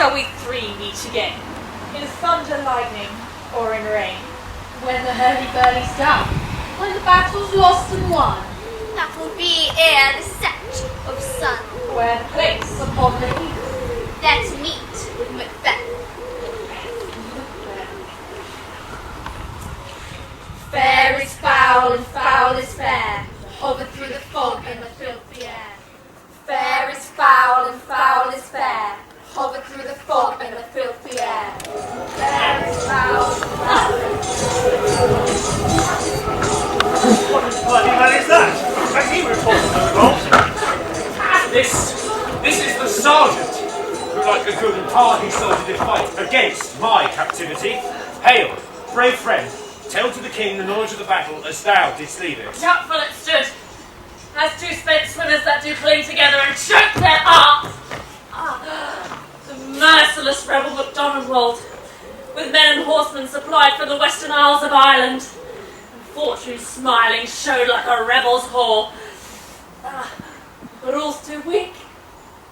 shall we three meet again? In thunder, lightning, or in rain? When the hurly-burly's done, when the battle's lost and won. That will be ere the set of sun. Where the place Upon the heath. Let's meet with Macbeth. Fair is foul and foul is fair, over through the fog and the filthy air. Fair is foul and foul is fair, over through the fog and the filthy air. Fair is foul and foul is What the bloody man is that? Has he reported the revolt? This is the sergeant, who like a good and hardy soldier did fight against my captivity. Hail, brave friend, tell to the king the knowledge of the battle as thou didst leave it. doubtful it stood, as two spent swimmers that do cling together and choke their hearts. The merciless rebel Burnham Wood, with men and horsemen supplied from the western isles of Ireland, and fortune smiling showed like a rebel's whore. But all's too weak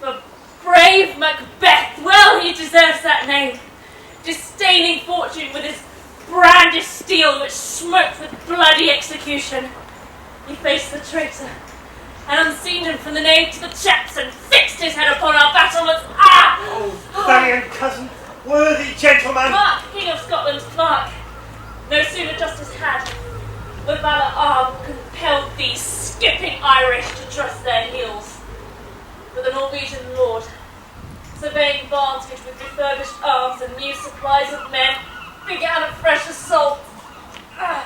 for brave Macbeth. Well, he deserves that name, disdaining fortune with his brandished steel which smoked with bloody execution. He faced the traitor, and unseen him from the nave to the chaps, and fixed his head upon our battlements. Oh, valiant cousin, worthy gentleman! Clarke, King of Scotland's Clarke, no sooner justice had, but valour armed compelled these skipping Irish to trust their heels. But the Norwegian lord, surveying vantage with refurbished arms and new supplies of men, began a fresh assault.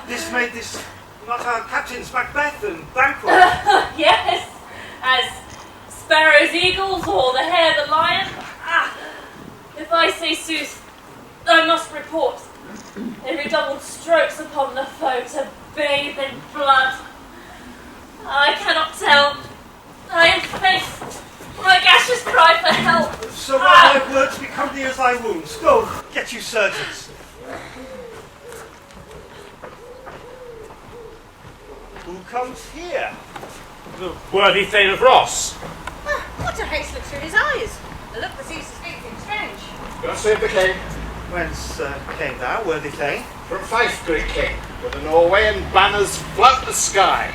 This made this not our captains Macbeth and Banquo. Yes, as sparrows eagles or the hare the lion. If I say sooth, I must report. They redoubled strokes upon the foe to bathe in blood. I cannot tell. I am faint. My gaseous cry for help. So what my words become thee as thy wounds. Go, get you surgeons. Who comes here? The worthy Thane of Ross. What a haste looks through his eyes. A look that seems to speak things strange. God save the king. Whence came thou, worthy Thane? From Fife, great king, where the Norwegian banners flout the sky,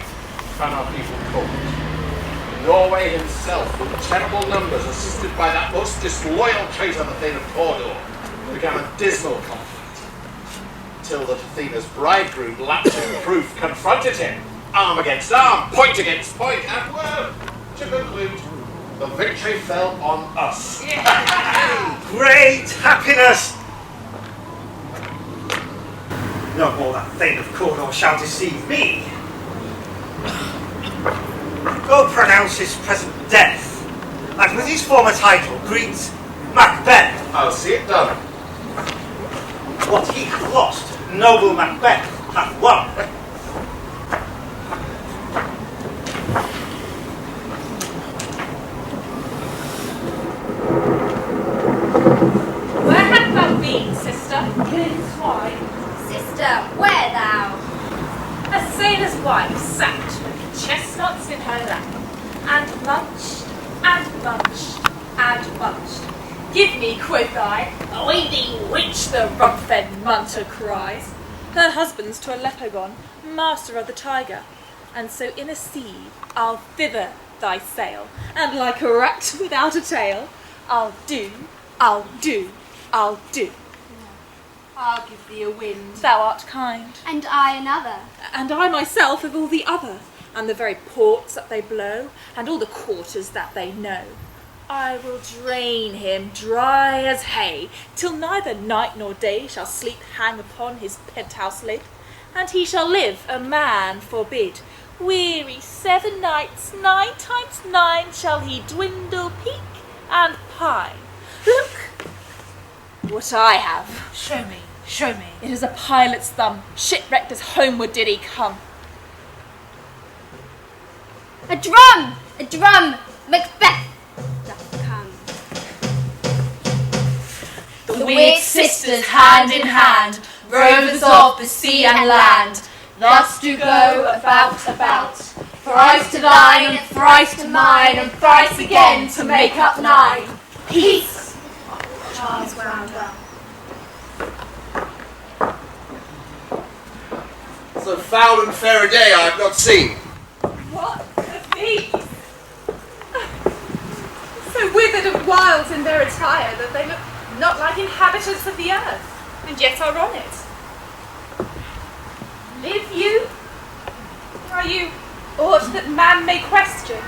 fan our people cold. Norway himself, with terrible numbers, assisted by that most disloyal traitor, the Thane of Cawdor, began a dismal conflict, till that Athena's bridegroom, lapsing proof, confronted him, arm against arm, point against point, and word, to conclude, the victory fell on us. Great happiness! No more that Thane of Cawdor shall deceive me. Go pronounce his present death, and with his former title greet Macbeth. I'll see it done. What he hath lost, noble Macbeth hath won. Where hast thou been, sister? Killing swine. Sister, where thou? A sailor's wife sat with chestnuts in her lap, and munched, and munched, and munched. Give me, quoth I, away thee witch, the rump-fed munter cries. Her husband's to Aleppo gone, master of the tiger, and so in a sea I'll thither thy sail, and like a rat without a tail, I'll do, I'll do, I'll do. I'll give thee a wind. Thou art kind. And I another. And I myself of all the other, and the very ports that they blow, and all the quarters that they know. I will drain him dry as hay, till neither night nor day shall sleep hang upon his penthouse lid, and he shall live, a man forbid. Weary 7 nights, 9 times 9 shall he dwindle, peak, and pine. Look what I have. Show me, show me. It is a pilot's thumb, shipwrecked as homeward did he come. A drum, Macbeth doth come. The weird sisters, hand in hand, rovers of the sea and land, thus do go about, thrice to thine, and thrice to mine, and thrice again to make up 9. Peace! bars wound up. So foul and fair a day I have not seen. What are these? So withered and wild in their attire that they look not like inhabitants of the earth, and yet are on it. Live you? Are you aught that man may question?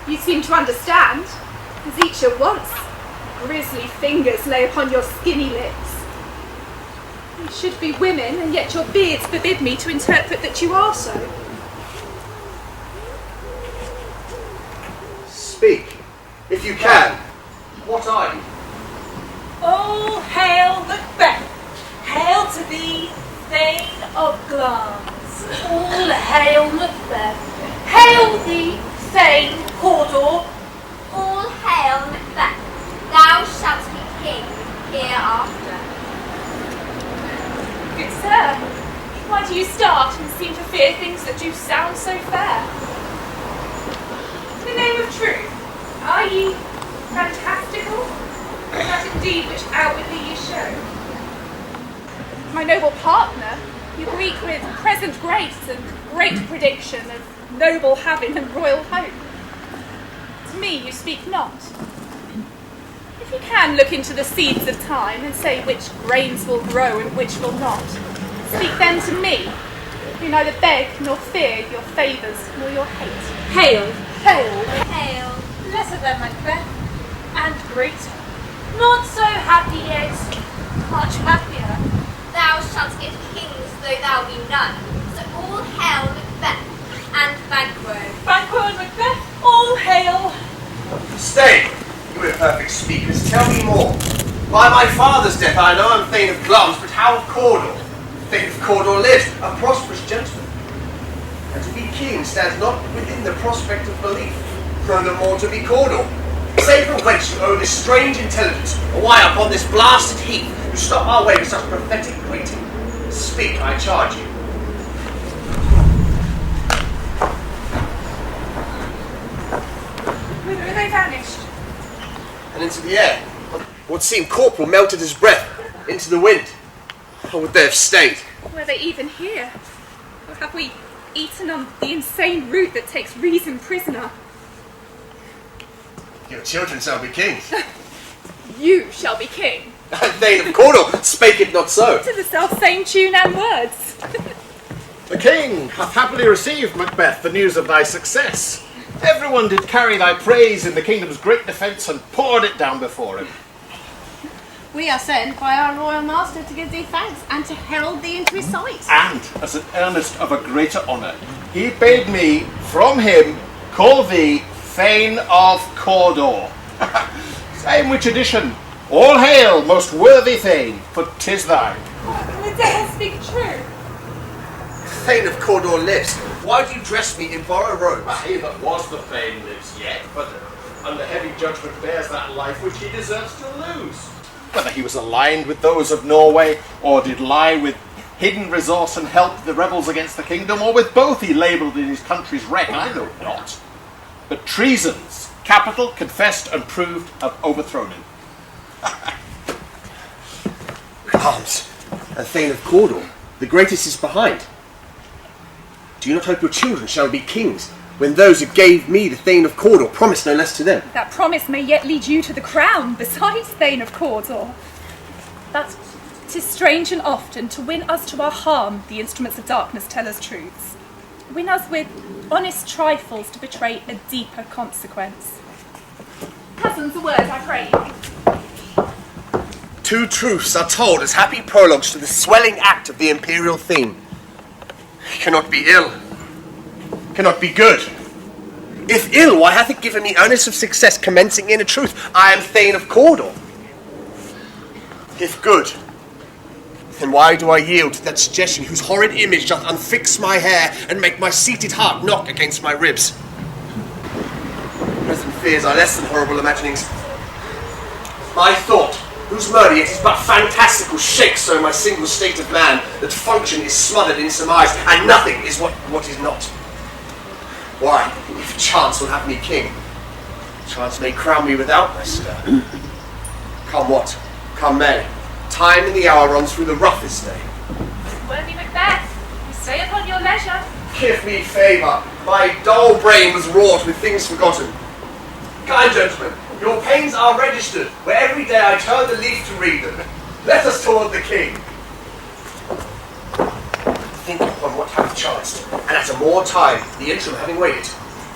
You seem to understand, as each at once grisly fingers lay upon your skinny lips. You should be women, and yet your beards forbid me to interpret that you are so. Speak, if you can. What are you? All hail Macbeth! Hail to thee, Thane of Glance! All hail Macbeth. Hail thee, Thane Cawdor! all hail Macbeth. Thou shalt be king hereafter. Good sir, why do you start and seem to fear things that do sound so fair? In the name of truth, are ye fantastical? Or that indeed which outwardly ye show? My noble partner, you greet with present grace and great prediction of noble having and royal hope. To me you speak not. If you can look into the seeds of time and say which grains will grow and which will not, speak then to me, who neither beg nor fear your favours nor your hate. Hail! Hail! Hail. Lesser than Macbeth, and greater. Not so happy yet, much happier. Thou shalt get kings though thou be none. So all hail Macbeth and Banquo. Banquo and Macbeth, all hail! Stay, you imperfect speakers, tell me more. By my father's death I know I'm Thane of Glance, but how of Cawdor? Thane of Cawdor lives, a prosperous gentleman. And to be king stands not within the prospect of belief. Furthermore, to be Cawdor. Say from whence you owe this strange intelligence, or why upon this blasted heath you stop our way with such prophetic greeting. Speak, I charge you. Whither are they vanished? And into the air. What seemed corporal melted his breath into the wind. Or would they have stayed? Were they even here? Or have we eaten on the insane root that takes reason prisoner? Your children shall be kings. You shall be king. Thane of Cawdor spake it not so. To the self-same tune and words. The king hath happily received, Macbeth, the news of thy success. Everyone did carry thy praise in the kingdom's great defence and poured it down before him. We are sent by our royal master to give thee thanks and to herald thee into his sight. And, as an earnest of a greater honour, he bade me, from him, call thee Thane of Cawdor. Same which addition. All hail, most worthy Thane, for 'tis thine. Can the devil speak true? Thane of Cawdor lives. Why do you dress me in borrowed robes? He that was the Thane lives yet, but under heavy judgment bears that life which he deserves to lose. Whether he was aligned with those of Norway, or did lie with hidden resource and help the rebels against the kingdom, or with both he labelled in his country's wreck, I know not. But treasons, capital, confessed and proved, have overthrown him. Arms, and Thane of Cawdor, the greatest is behind. Do you not hope your children shall be kings, when those who gave me the Thane of Cawdor promised no less to them? That promise may yet lead you to the crown, besides Thane of Cawdor. That 'tis strange and often to win us to our harm, the instruments of darkness tell us truths. Win us with honest trifles to betray a deeper consequence. Cousins, a word, I pray you. Two truths are told as happy prologues to the swelling act of the imperial theme. Cannot be ill, cannot be good. If ill, why hath it given me earnest of success, commencing in a truth, I am Thane of Cawdor? If good, then why do I yield to that suggestion whose horrid image doth unfix my hair and make my seated heart knock against my ribs? Present fears are less than horrible imaginings. My thought, whose murder yet is but fantastical, shakes so my single state of man, that function is smothered in surmise, and nothing is what is not. Why, if chance will have me king, Chance may crown me without my stir. Come what, come may, time and the hour runs through the roughest day. Worthy Macbeth, you stay upon your leisure. Give me favour, my dull brain was wrought with things forgotten. Kind gentlemen, your pains are registered, where every day I turn the leaf to read them. Let us toward the king. Think upon what hath chanced, and at a more time, the interim having waited,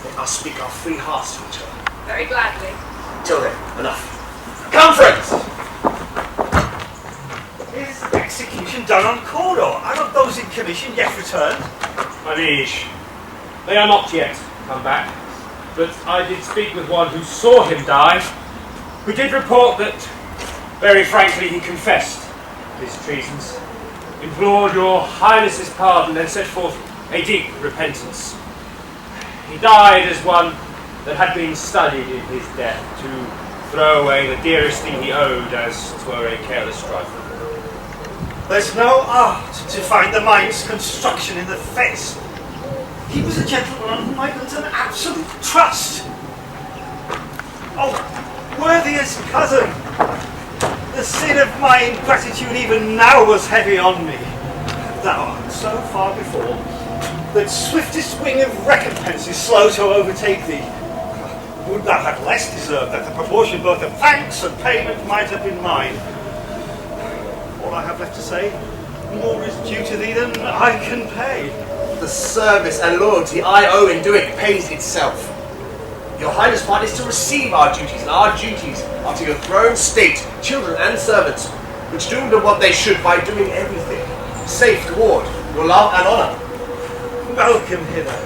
let us speak our free hearts to each other. Very gladly. Till then, enough. Come, friends! Is execution done on Cawdor? Are not those in commission yet returned? My liege, they are not yet come back, but I did speak with one who saw him die, who did report that, very frankly, he confessed his treasons, implored your highness's pardon, and set forth a deep repentance. He died as one that had been studied in his death to throw away the dearest thing he owed as 'twere a careless trifle. There's no art to find the mind's construction in the face. He was a gentleman on whom I built an absolute trust. Oh, worthiest cousin, the sin of my ingratitude even now was heavy on me. Thou art so far before, that swiftest wing of recompense is slow to overtake thee. Would thou had less deserved, that the proportion both of thanks and payment might have been mine. All I have left to say, more is due to thee than I can pay. The service and loyalty I owe in doing pays itself. Your highness part is to receive our duties, and our duties are to your throne, state, children and servants, which do what they should by doing everything, safe toward your love and honour. Welcome hither.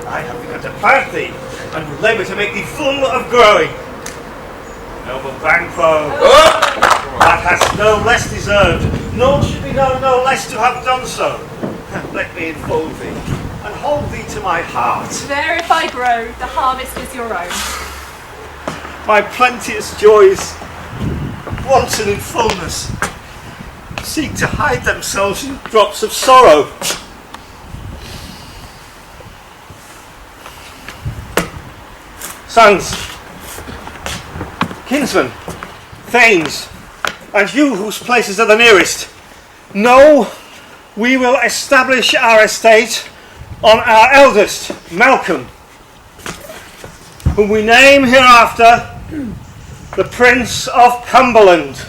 I have begun to plant thee, and will labour to make thee full of growing. Noble Banquo, that hast no less deserved, nor should be known no less to have done so. Let me enfold thee, and hold thee to my heart. There if I grow, the harvest is your own. My plenteous joys, wanton in fullness, seek to hide themselves in drops of sorrow. Sons, kinsmen, thanes, and you whose places are the nearest, know we will establish our estate on our eldest, Malcolm, whom we name hereafter the Prince of Cumberland.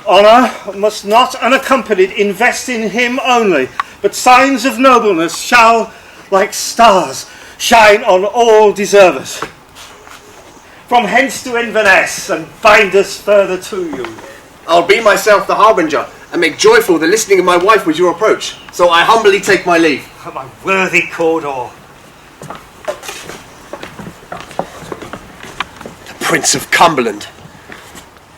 Honour must not unaccompanied invest in him only, but signs of nobleness shall, like stars, shine on all deservers. From hence to Inverness, and bind us further to you. I'll be myself the harbinger, and make joyful the listening of my wife with your approach. So I humbly take my leave. Oh, my worthy Cawdor. The Prince of Cumberland.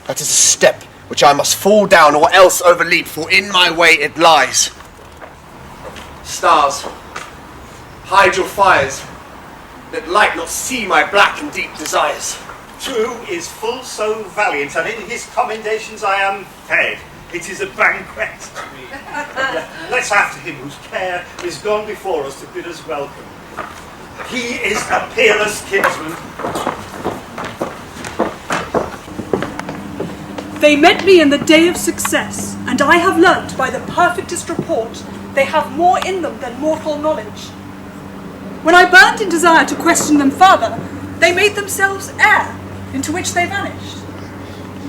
That is a step which I must fall down or else overleap, for in my way it lies. Stars, hide your fires. Let light not see my black and deep desires. True is full so valiant, and in his commendations I am fed. It is a banquet to me. Let's after him whose care is gone before us to bid us welcome. He is a peerless kinsman. They met me in the day of success, and I have learnt by the perfectest report they have more in them than mortal knowledge. When I burned in desire to question them further, they made themselves air, into which they vanished.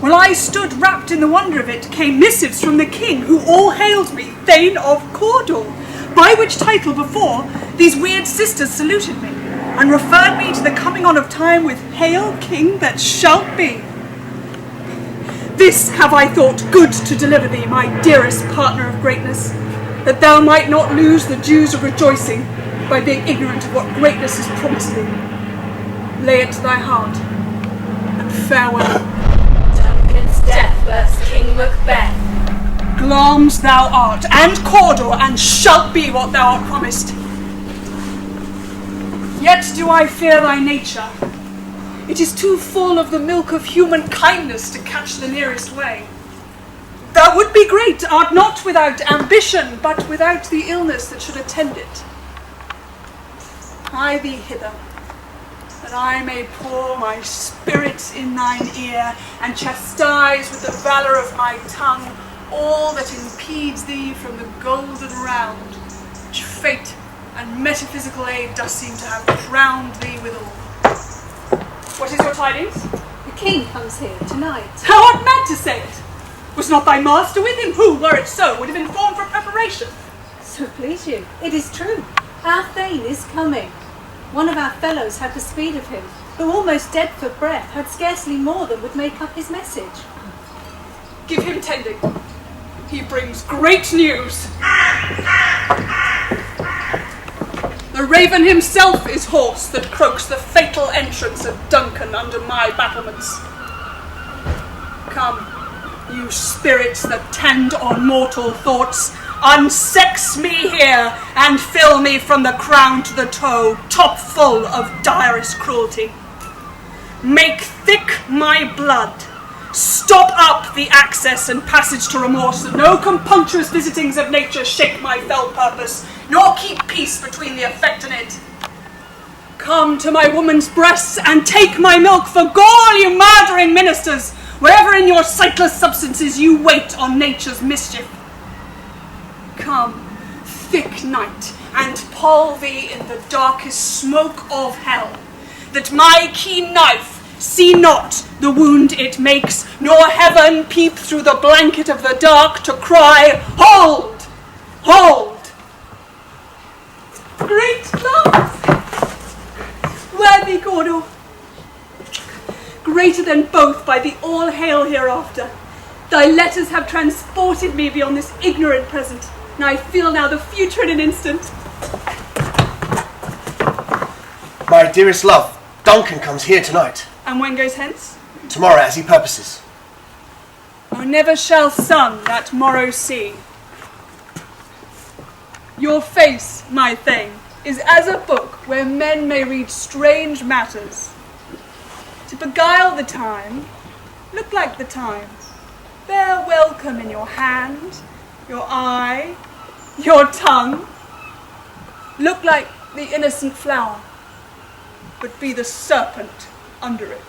While I stood wrapped in the wonder of it, came missives from the king, who all hailed me Thane of Cawdor, by which title before these weird sisters saluted me, and referred me to the coming on of time with Hail, King that shalt be. This have I thought good to deliver thee, my dearest partner of greatness, that thou might not lose the dues of rejoicing by being ignorant of what greatness is promised thee. Lay it to thy heart, and farewell. Duncan's death burst King Macbeth. Glamis thou art, and Cawdor, and shalt be what thou art promised. Yet do I fear thy nature. It is too full of the milk of human kindness to catch the nearest way. Thou would be great, art not without ambition, but without the illness that should attend it. hie thee hither, that I may pour my spirit in thine ear, and chastise with the valour of my tongue all that impedes thee from the golden round, which fate and metaphysical aid does seem to have crowned thee withal. What is your tidings? The king comes here tonight. Thou art mad to say it! Was not thy master with him, who, were it so, would have informed for preparation? So please you, it is true. Our Thane is coming. One of our fellows had the speed of him, who, almost dead for breath, had scarcely more than would make up his message. Give him tending. He brings great news. The raven himself is hoarse that croaks the fatal entrance of Duncan under my battlements. Come, you spirits that tend on mortal thoughts, unsex me here and fill me from the crown to the toe, top full of direst cruelty. Make thick my blood. Stop up the access and passage to remorse, that no compunctious visitings of nature shake my fell purpose, nor keep peace between the effect and it. Come to my woman's breasts and take my milk for gall, you murdering ministers, wherever in your sightless substances you wait on nature's mischief. Come, thick night, and pall thee in the darkest smoke of hell, that my keen knife see not the wound it makes, nor heaven peep through the blanket of the dark to cry, hold, hold. Great love, worthy Cawdor, greater than both by the all-hail hereafter, thy letters have transported me beyond this ignorant present, and I feel now the future in an instant. My dearest love, Duncan comes here tonight. And when goes hence? Tomorrow, as he purposes. Oh, never shall sun that morrow see. Your face, my thane, is as a book where men may read strange matters. To beguile the time, look like the times. Bear welcome in your hand, your eye, your tongue. Look like the innocent flower, but be the serpent under it.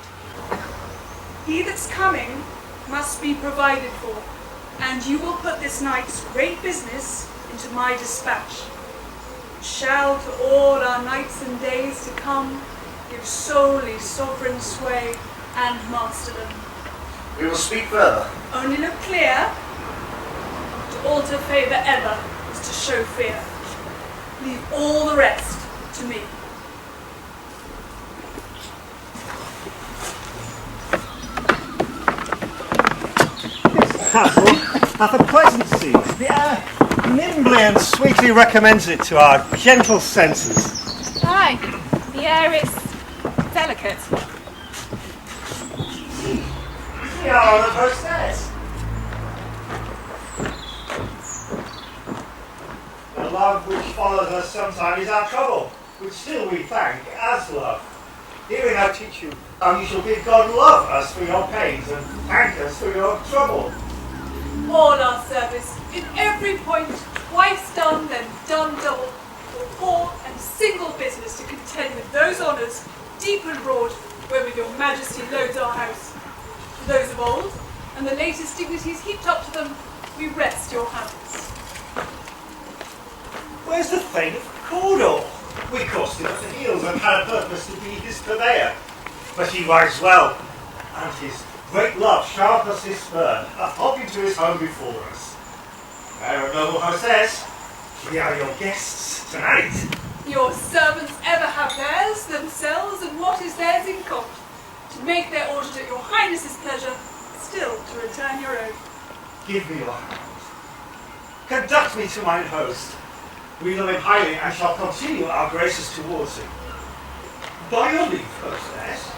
He that's coming must be provided for, and you will put this night's great business into my dispatch, which shall to all our nights and days to come give solely sovereign sway and masterdom. We will speak further. Only look clear. To alter favour ever is to show fear. Leave all the rest to me. Castle hath a pleasant seat. The air nimbly and sweetly recommends it to our gentle senses. Aye, the air is delicate. See our honoured hostess. The love which follows us sometime is our trouble, which still we thank as love. Herein I teach you how you shall bid God love us for your pains and thank us for your trouble. All our service, in every point, twice done, then done double, for poor and single business to contend with those honours, deep and broad, wherewith your majesty loads our house. To those of old, and the latest dignities heaped up to them, we rest your hands. Where's the Thane of Cawdor? We coursed him at the heels and had a purpose to be his purveyor. But he rides well, and his great love sharp as his spur, hath hopped into his home before us. Fair and noble hostess, we are your guests tonight. Your servants ever have theirs, themselves, and what is theirs in common, to make their audit at your highness's pleasure, still to return your own. Give me your hand. Conduct me to mine host. We love him highly and shall continue our graces towards him. By your leave, hostess.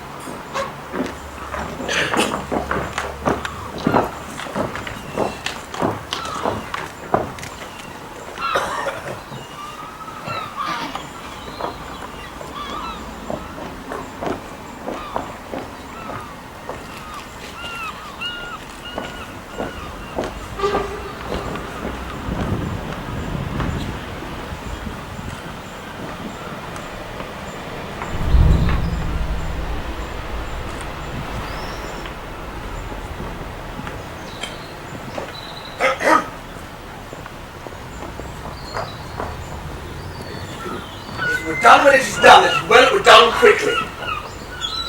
done when it is done, it is well it were done quickly.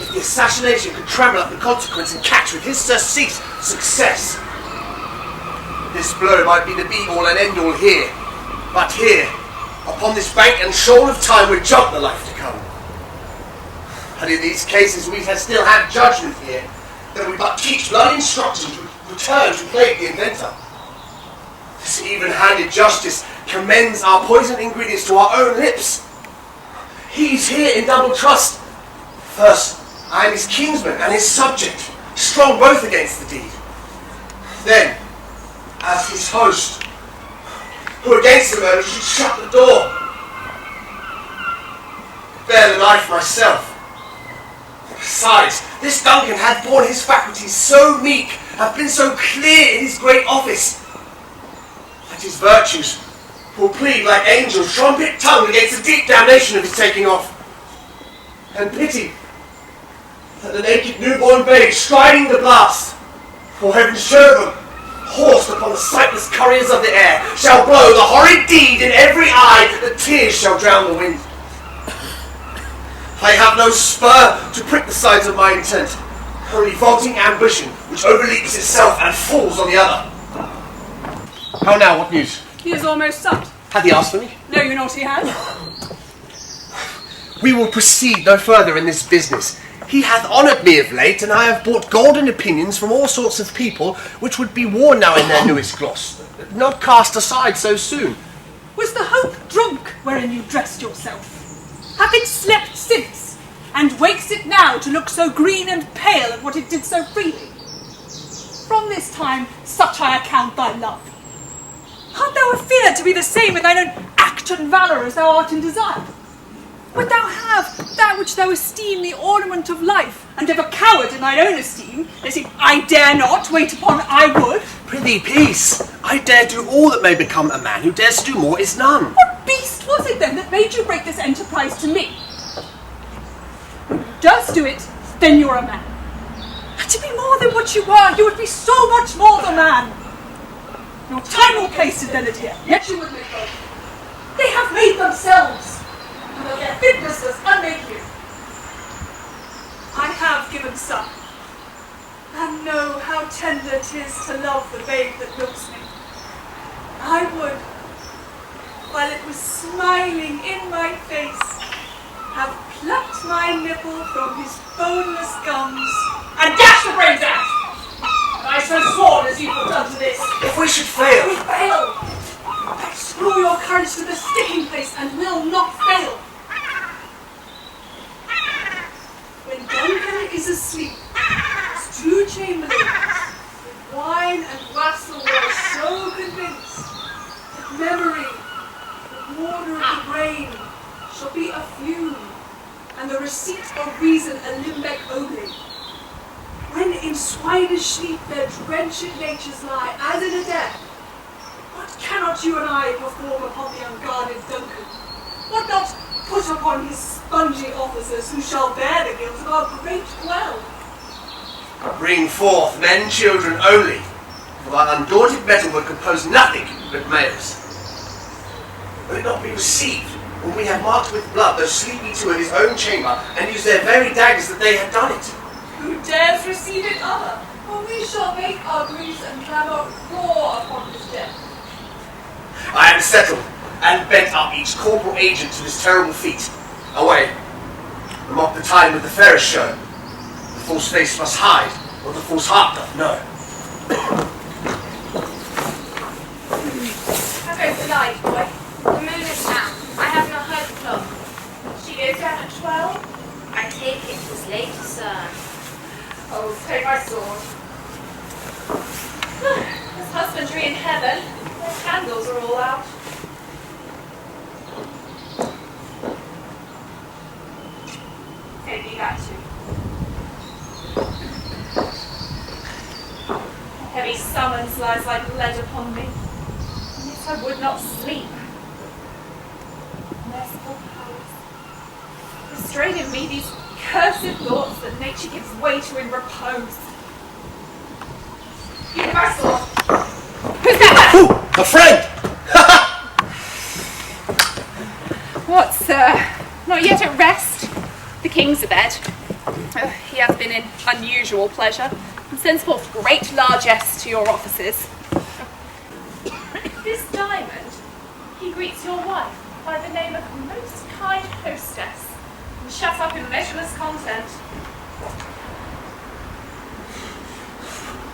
If the assassination could trammel up the consequence and catch with his surcease success, this blow might be the be-all and end-all here. But here, upon this bank and shoal of time, would jump the life to come. And in these cases we still have judgment here, that we but teach blood instruction to return to plague the inventor. This even-handed justice commends our poison ingredients to our own lips. He's here in double trust. First, I am his kinsman and his subject, strong both against the deed. Then, as his host, who against the murder should shut the door. Bear the knife myself. Besides, this Duncan hath borne his faculties so meek, hath been so clear in his great office, that his virtues will plead like angels trumpet-tongued against the deep damnation of his taking off. And pity that the naked newborn babe striding the blast, for heaven show them, horsed upon the sightless couriers of the air, shall blow the horrid deed in every eye, that tears shall drown the wind. I have no spur to prick the sides of my intent, only vaulting ambition, which overleaps itself and falls on the other. How now, what news? He is almost stopped. Hath he asked for me? No, you naughty hand. We will proceed no further in this business. He hath honoured me of late, and I have bought golden opinions from all sorts of people, which would be worn now in their newest gloss, not cast aside so soon. Was the hope drunk wherein you dressed yourself? Hath it slept since, and wakes it now to look so green and pale at what it did so freely? From this time such I account thy love. Art thou afeard to be the same in thine own act and valour as thou art in desire? Would thou have that which thou esteem the ornament of life, and ever coward in thine own esteem, as if I dare not wait upon I would? Prithee, peace. I dare do all that may become a man. Who dares to do more is none. What beast was it then that made you break this enterprise to me? When you does do it, then you're a man. And to be more than what you were, you would be so much more than man. Your time or place is then here, yet you would make both. They have made themselves, and of their fitness does unmake you. I have given some, and know how tender 'tis to love the babe that milks me. I would, while it was smiling in my face, have plucked my nipple from his boneless gums and dashed the brains out. And I so sworn as you have done to this. If we should fail. We fail. Screw your courage to the sticking place and will not fail. When Duncan is asleep, his two chamberlains, with wine and wassail, were so convinced that memory, the water of the brain, shall be a fume, and the receipt of reason a limbeck only. When in swinish sleep their drenched natures lie, as in a death, what cannot you and I perform upon the unguarded Duncan? What not put upon his spongy officers, who shall bear the guilt of our great well? Bring forth men, children only, for thy undaunted metal would compose nothing but males. Will it not be received when we have marked with blood those sleepy two in his own chamber, and use their very daggers that they have done it? Who dares receive it other? For we shall make our griefs and clamour roar upon his death. I am settled, and bent up each corporal agent to this terrible feat. Away, and mock the time with the fairest show. The false face must hide, what the false heart doth know. Have over the light, boy. The moon is down. I have not heard the clock. She goes down at 12. I take it was late, sir. Oh, take my sword. There's husbandry in heaven. The candles are all out. Take me back to. A heavy summons lies like lead upon me. And yet I would not sleep. Merciful powers, restrain in me these cursed thoughts that nature gives way to in repose. Give me my sword. Who's that? Ooh, a friend! What, sir? in unusual pleasure, and sends forth great largesse to your offices. This diamond, he greets your wife by the name of most kind hostess, and shuts up in measureless content.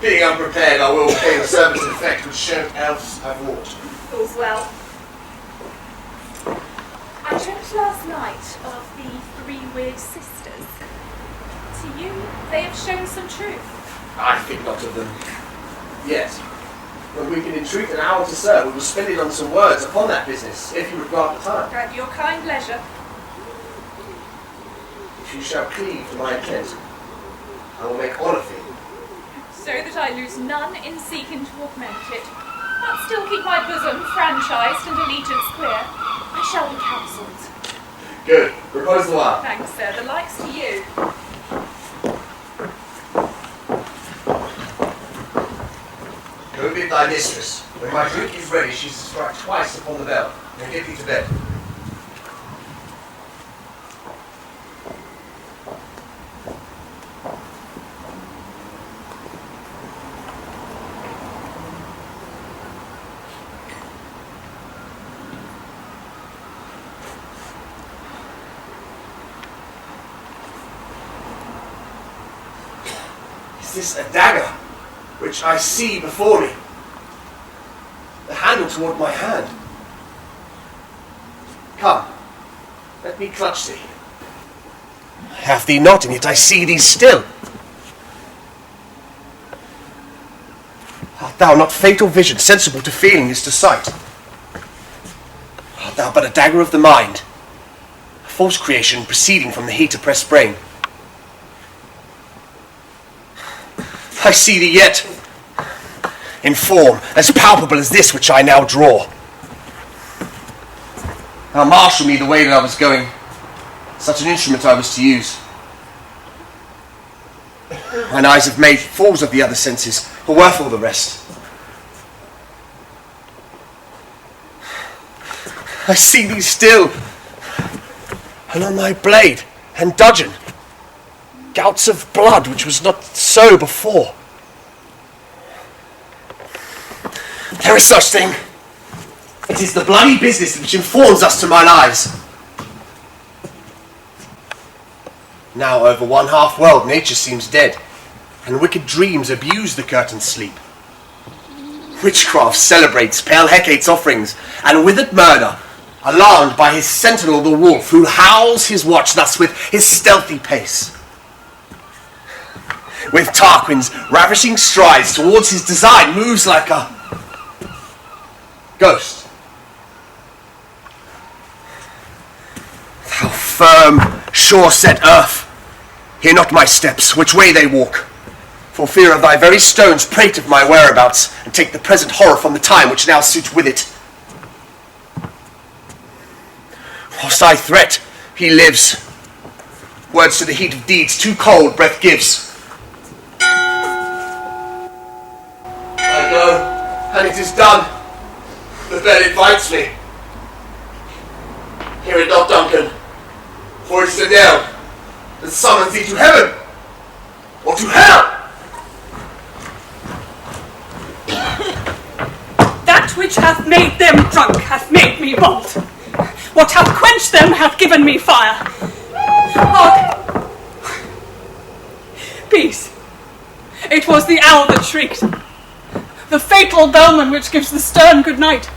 Being unprepared, I will pay the service in effect which shown elves have wrought. All's well. I dreamt last night of the 3 weird sisters. To you, they have shown some truth. I think not of them. Yet, when we can entreat an hour to serve, we will spend it on some words upon that business, if you would grant the time. At your kind leisure. If you shall cleave to my intent, I will make honour for you. So that I lose none in seeking to augment it, but still keep my bosom franchised and allegiance clear, I shall be counselled. Good. Repose the while. Thanks, sir. The likes to you. Go bid thy mistress. When my drink is ready, she is to strike twice upon the bell, and get thee to bed. Is this a dagger, which I see before me? The handle toward my hand. Come, let me clutch thee. I have thee not, and yet I see thee still. Art thou not fatal vision, sensible to feeling is to sight? Art thou but a dagger of the mind, a false creation proceeding from the heat-oppressed brain? I see thee yet, in form as palpable as this which I now draw. Now marshal me the way that I was going, such an instrument I was to use. Mine eyes have made fools of the other senses, who worth all the rest. I see thee still, and on thy blade and dudgeon, gouts of blood which was not so before. There is such thing. It is the bloody business which informs us to mine eyes. Now over 1/2 world nature seems dead, and wicked dreams abuse the curtain's sleep. Witchcraft celebrates pale Hecate's offerings, and withered murder, alarmed by his sentinel the wolf, who howls his watch thus with his stealthy pace. With Tarquin's ravishing strides towards his design, moves like a ghost. Thou firm, sure-set earth, hear not my steps, which way they walk. For fear of thy very stones, prate of my whereabouts, and take the present horror from the time which now suits with it. Whilst I threat, he lives. Words to the heat of deeds too cold breath gives. I go, and it is done. The bell invites me. Hear it not, Duncan, for it is a knell that summons thee to heaven, or to hell. That which hath made them drunk hath made me bold. What hath quenched them hath given me fire. Hark! Peace. It was the owl that shrieked. The fatal bellman which gives the stern good night.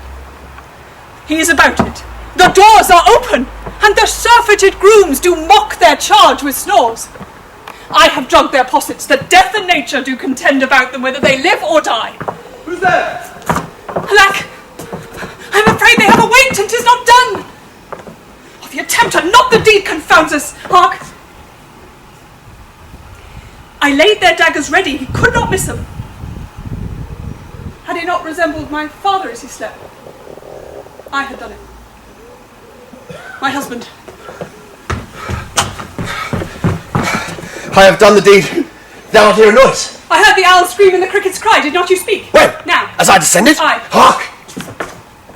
He is about it. The doors are open, and the surfeited grooms do mock their charge with snores. I have drugged their possets, that death and nature do contend about them, whether they live or die. Who's there? Alack! I'm afraid they have awaked, and 'tis not done. Oh, the attempt and not the deed confounds us. Hark! I laid their daggers ready, he could not miss them. Had he not resembled my father as he slept? I had done it. My husband. I have done the deed. Thou art hear a noise. I heard the owl scream and the crickets cry. Did not you speak? When? Now. As I descended? Aye. Hark!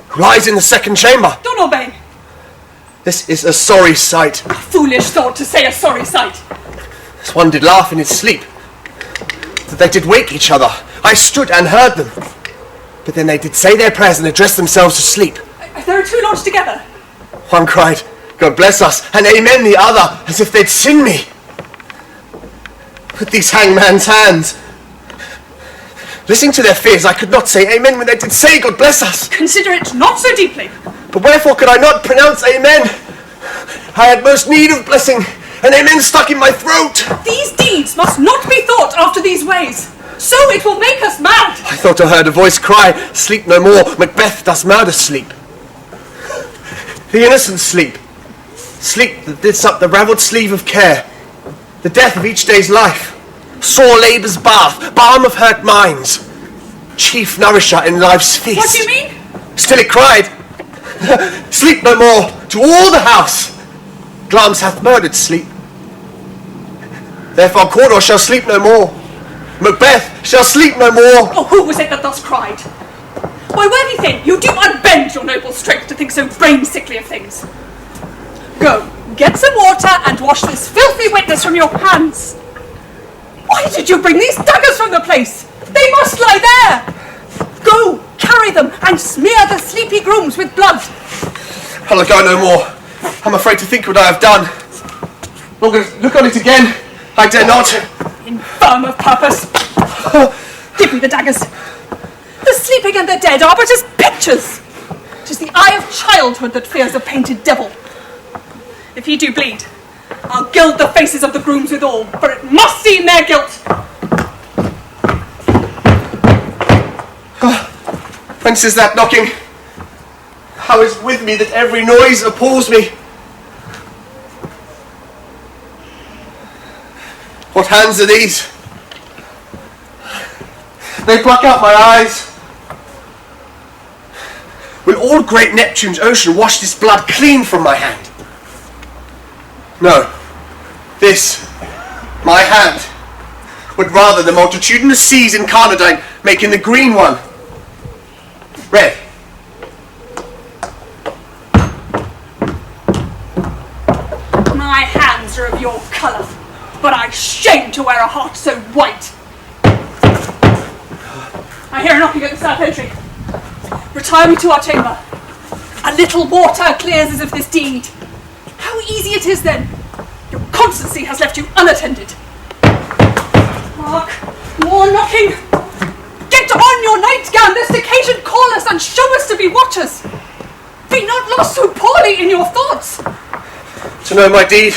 Who lies in the second chamber? Donalbain. This is a sorry sight. A foolish thought to say a sorry sight. as one did laugh in his sleep, that they did wake each other. I stood and heard them, but then they did say their prayers and address themselves to sleep. There are two lodged together. One cried, God bless us, and amen the other, as if they'd seen me. With these hangman's hands. Listening to their fears, I could not say amen when they did say God bless us. Consider it not so deeply. But wherefore could I not pronounce amen? I had most need of blessing, and amen stuck in my throat. These deeds must not be thought after these ways. So it will make us mad. I thought I heard a voice cry, sleep no more, Macbeth does murder sleep. The innocent sleep. Sleep that did suck the ravelled sleeve of care. The death of each day's life. Sore labour's bath, balm of hurt minds. Chief nourisher in life's feast. What do you mean? Still it cried, sleep no more, to all the house. Glamis hath murdered sleep. Therefore Cawdor shall sleep no more. Macbeth shall sleep no more. Oh, who was it that thus cried? Why, worthy thing, you do unbend your noble strength to think so brain-sickly of things. Go, get some water and wash this filthy witness from your hands. Why did you bring these daggers from the place? They must lie there. Go, carry them and smear the sleepy grooms with blood. I'll go no more. I'm afraid to think what I have done. Look on it again. I dare not. Infirm of purpose. Give me the daggers. The sleeping and the dead are but as pictures. 'Tis the eye of childhood that fears a painted devil. If he do bleed, I'll gild the faces of the grooms withal, for it must seem their guilt. Whence is that knocking? How is with me that every noise appalls me? What hands are these? They pluck out my eyes. Will all great Neptune's ocean wash this blood clean from my hand? No. This, my hand, would rather the multitudinous seas incarnadine make in the green one. Red. My hands are of your colour, but I shame to wear a heart so white. I hear a knocking at the south entry. Retire me to our chamber. A little water clears us of this deed. How easy it is then. Your constancy has left you unattended. Hark, more knocking. Get on your nightgown, lest occasion call us and show us to be watchers. Be not lost so poorly in your thoughts. To know my deed,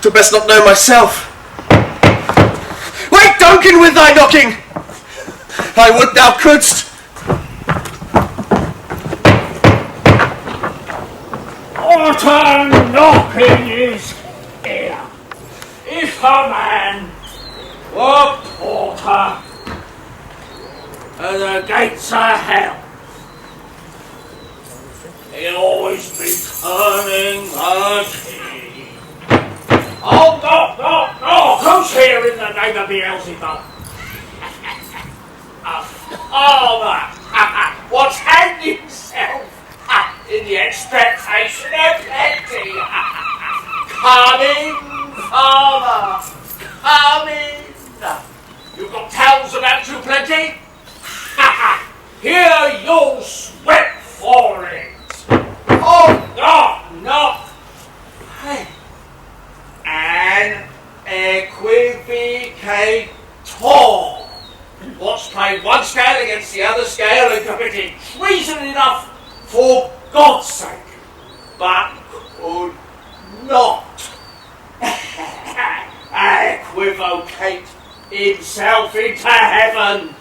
to best not know myself. Wait, Duncan, with thy knocking! I would thou couldst. What a knocking is here! If a man were porter at the gates of hell, he'll always be turning the key. Oh, knock! Who's here in the name of Beelzebub? A farmer! What's hanged himself in the expectation of plenty? Come in, farmer! Come in! You've got tales about you plenty? Here you'll sweat for it! Oh, knock! Hey. An equivocator. What's played one scale against the other scale and committed treason enough for God's sake, but could not equivocate himself into heaven.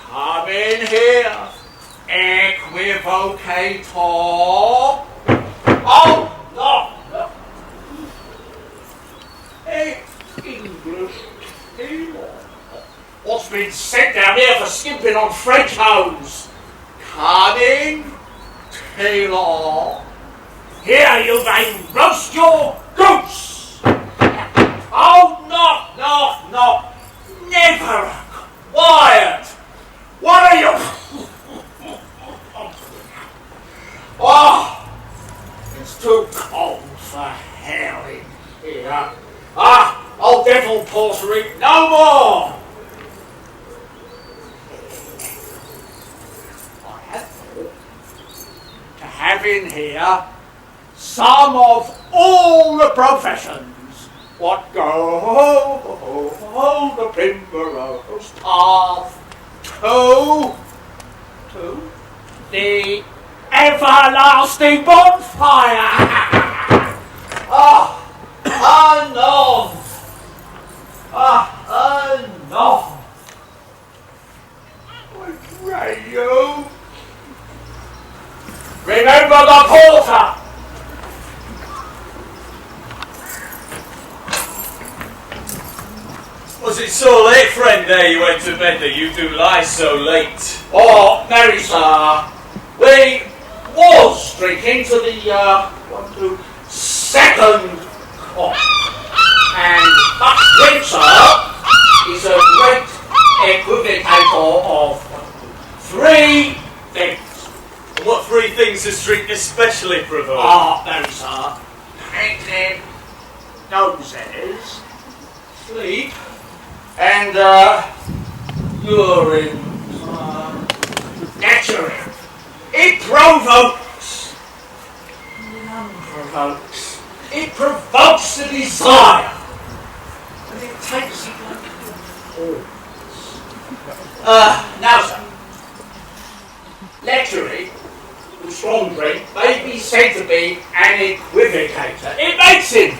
Come in here, equivocator. Oh, no. English tailor. What's been sent down here for skimping on French hose? Coming, tailor. Here you may roast your goose. Oh, knock. Never quiet. What are you? Oh, it's too cold for hell in here. Old devil in here some of all the professions what go the primrose path to the everlasting bonfire. Anon. Anon. I pray you, remember the porter. Was it so late, friend, ere you went to bed that you do lie so late? Oh, Mary, sir, we was drinking to the second cup, and that drink, sir, is a great equivocator of 3 things. And what 3 things does drink especially provoke? Mary, sir, painted noses, sleep, and urine. Naturally, it provokes. None provokes. It provokes the desire, and it takes it like horse. Now, sir, lecturing, the strong drink, may be said to be an equivocator. It makes him.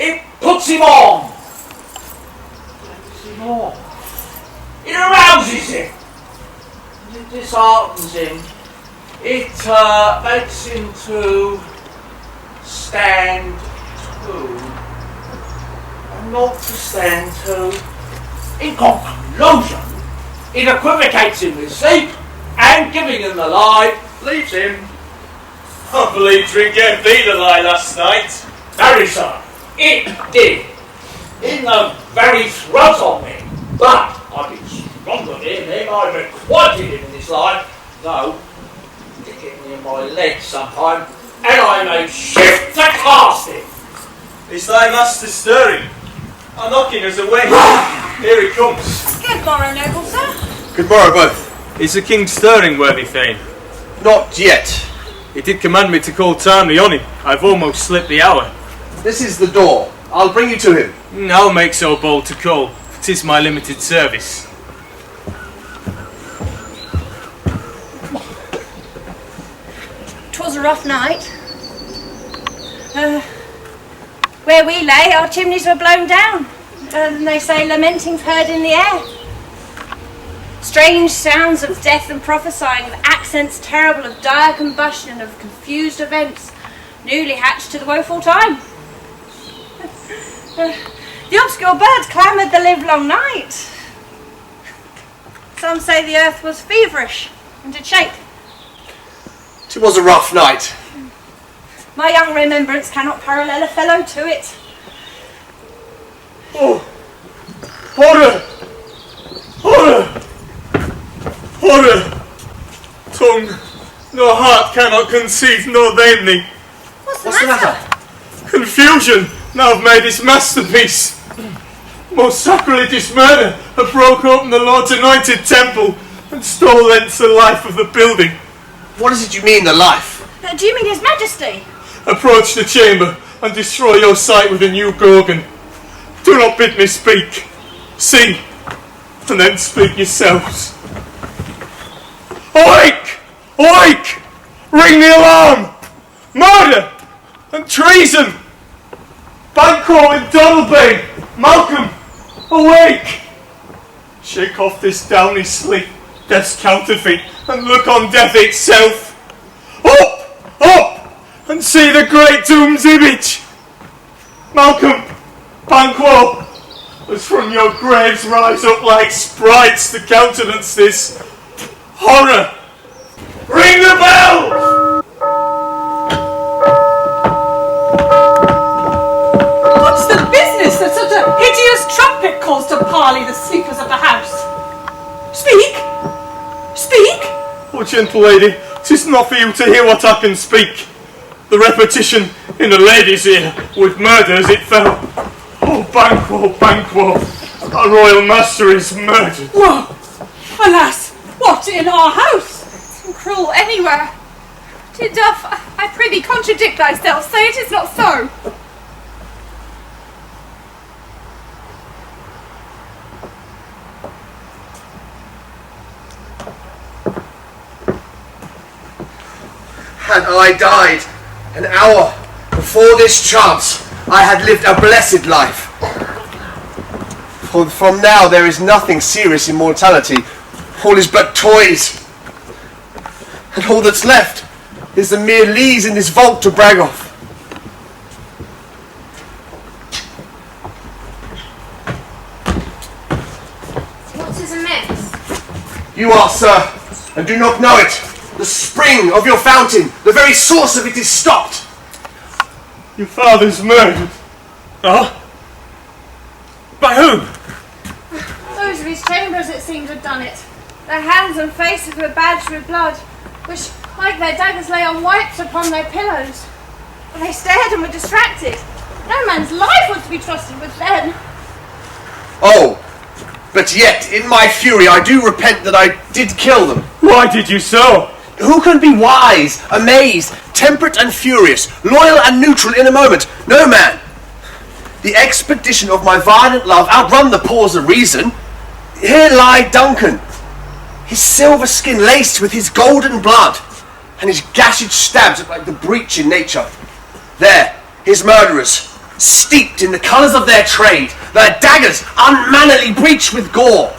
It puts him on. Takes him on. It arouses him. It disheartens him. It makes him to stand to, and not to stand to. In conclusion, it equivocates him with sleep, and giving him the lie, leaves him. I believe drink gave thee the lie last night. Very, sir. It did. In the very throat of me. But I've been stronger than him. I've requited him in this life. Though, it hit me in my legs sometime, and I made shift to cast him. Is thy master stirring? I'm knocking us away. Here he comes. Good morrow, noble sir. Good morrow, both. Is the king stirring, worthy Thane? Not yet. He did command me to call timely on him. I've almost slipped the hour. This is the door. I'll bring you to him. I'll make so bold to call. 'Tis my limited service. 'Twas a rough night. Where we lay, our chimneys were blown down, and they say lamenting's heard in the air. Strange sounds of death and prophesying, with accents terrible of dire combustion, of confused events, newly hatched to the woeful time. The obscure birds clamoured the livelong night. Some say the earth was feverish and did shake. It was a rough night. My young remembrance cannot parallel a fellow to it. Oh! Horror! Horror! Horror! Tongue, no heart cannot conceive, nor name thee. What's the matter? Confusion! Now I've made this masterpiece. Most sacrilegious murder have broke open the Lord's anointed temple and stole thence the life of the building. What is it you mean, the life? Do you mean His Majesty? Approach the chamber and destroy your sight with a new Gorgon. Do not bid me speak. See, and then speak yourselves. Awake! Awake! Ring the alarm! Murder and treason! Banquo and Donalbain! Malcolm! Awake! Shake off this downy sleep, death's counterfeit, and look on death itself. Up! Up! And see the great doom's image! Malcolm! Banquo! As from your graves rise up like sprites to countenance this horror! Ring the bell! What's the business that such a hideous trumpet calls to parley the sleepers of the house? Speak! Speak! Oh, gentle lady, 'tis not for you to hear what I can speak. The repetition in a lady's ear would murder as it fell. Oh, Banquo, Banquo, our royal master is murdered. Whoa! Alas, what in our house? and cruel anywhere. Dear Duff, I prithee contradict thyself, say it is not so. Had I died an hour before this chance, I had lived a blessed life. For from now there is nothing serious in mortality. All is but toys. And all that's left is the mere lees in this vault to brag of. What is amiss? You are, sir, and do not know it. The spring of your fountain, the very source of it is stopped. Your father's murdered. Oh? By whom? Those of his chambers, it seemed, had done it. Their hands and faces were badged with blood, which, like their daggers, lay unwiped upon their pillows. They stared and were distracted. No man's life was to be trusted with them. Oh, but yet, in my fury, I do repent that I did kill them. Why did you so? Who can be wise, amazed, temperate and furious, loyal and neutral in a moment? No man. The expedition of my violent love outrun the paws of reason. Here lie Duncan, his silver skin laced with his golden blood, and his gashage stabs look like the breach in nature. There, his murderers, steeped in the colours of their trade, their daggers unmannerly breached with gore.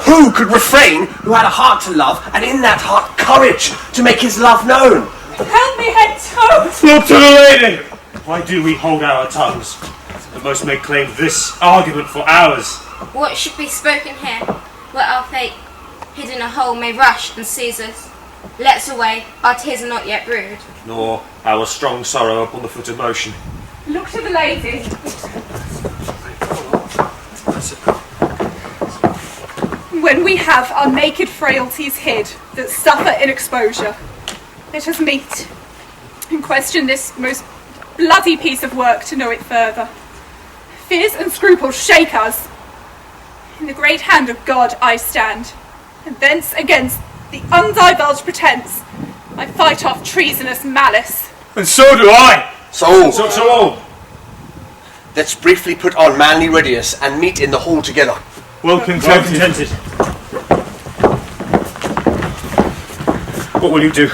Who could refrain who had a heart to love, and in that heart courage to make his love known? Help me, head toad! Look to the lady! Why do we hold our tongues? The most may claim this argument for ours. What should be spoken here, where our fate, hid in a hole, may rush and seize us? Let's away, our tears are not yet brewed. Nor our strong sorrow upon the foot of motion. Look to the lady. When we have our naked frailties hid, that suffer in exposure, let us meet and question this most bloody piece of work to know it further. Fears and scruples shake us. In the great hand of God I stand, and thence against the undivulged pretence I fight off treasonous malice. And so do I. So. Let's briefly put on manly readiness and meet in the hall together. Well contented. What will you do?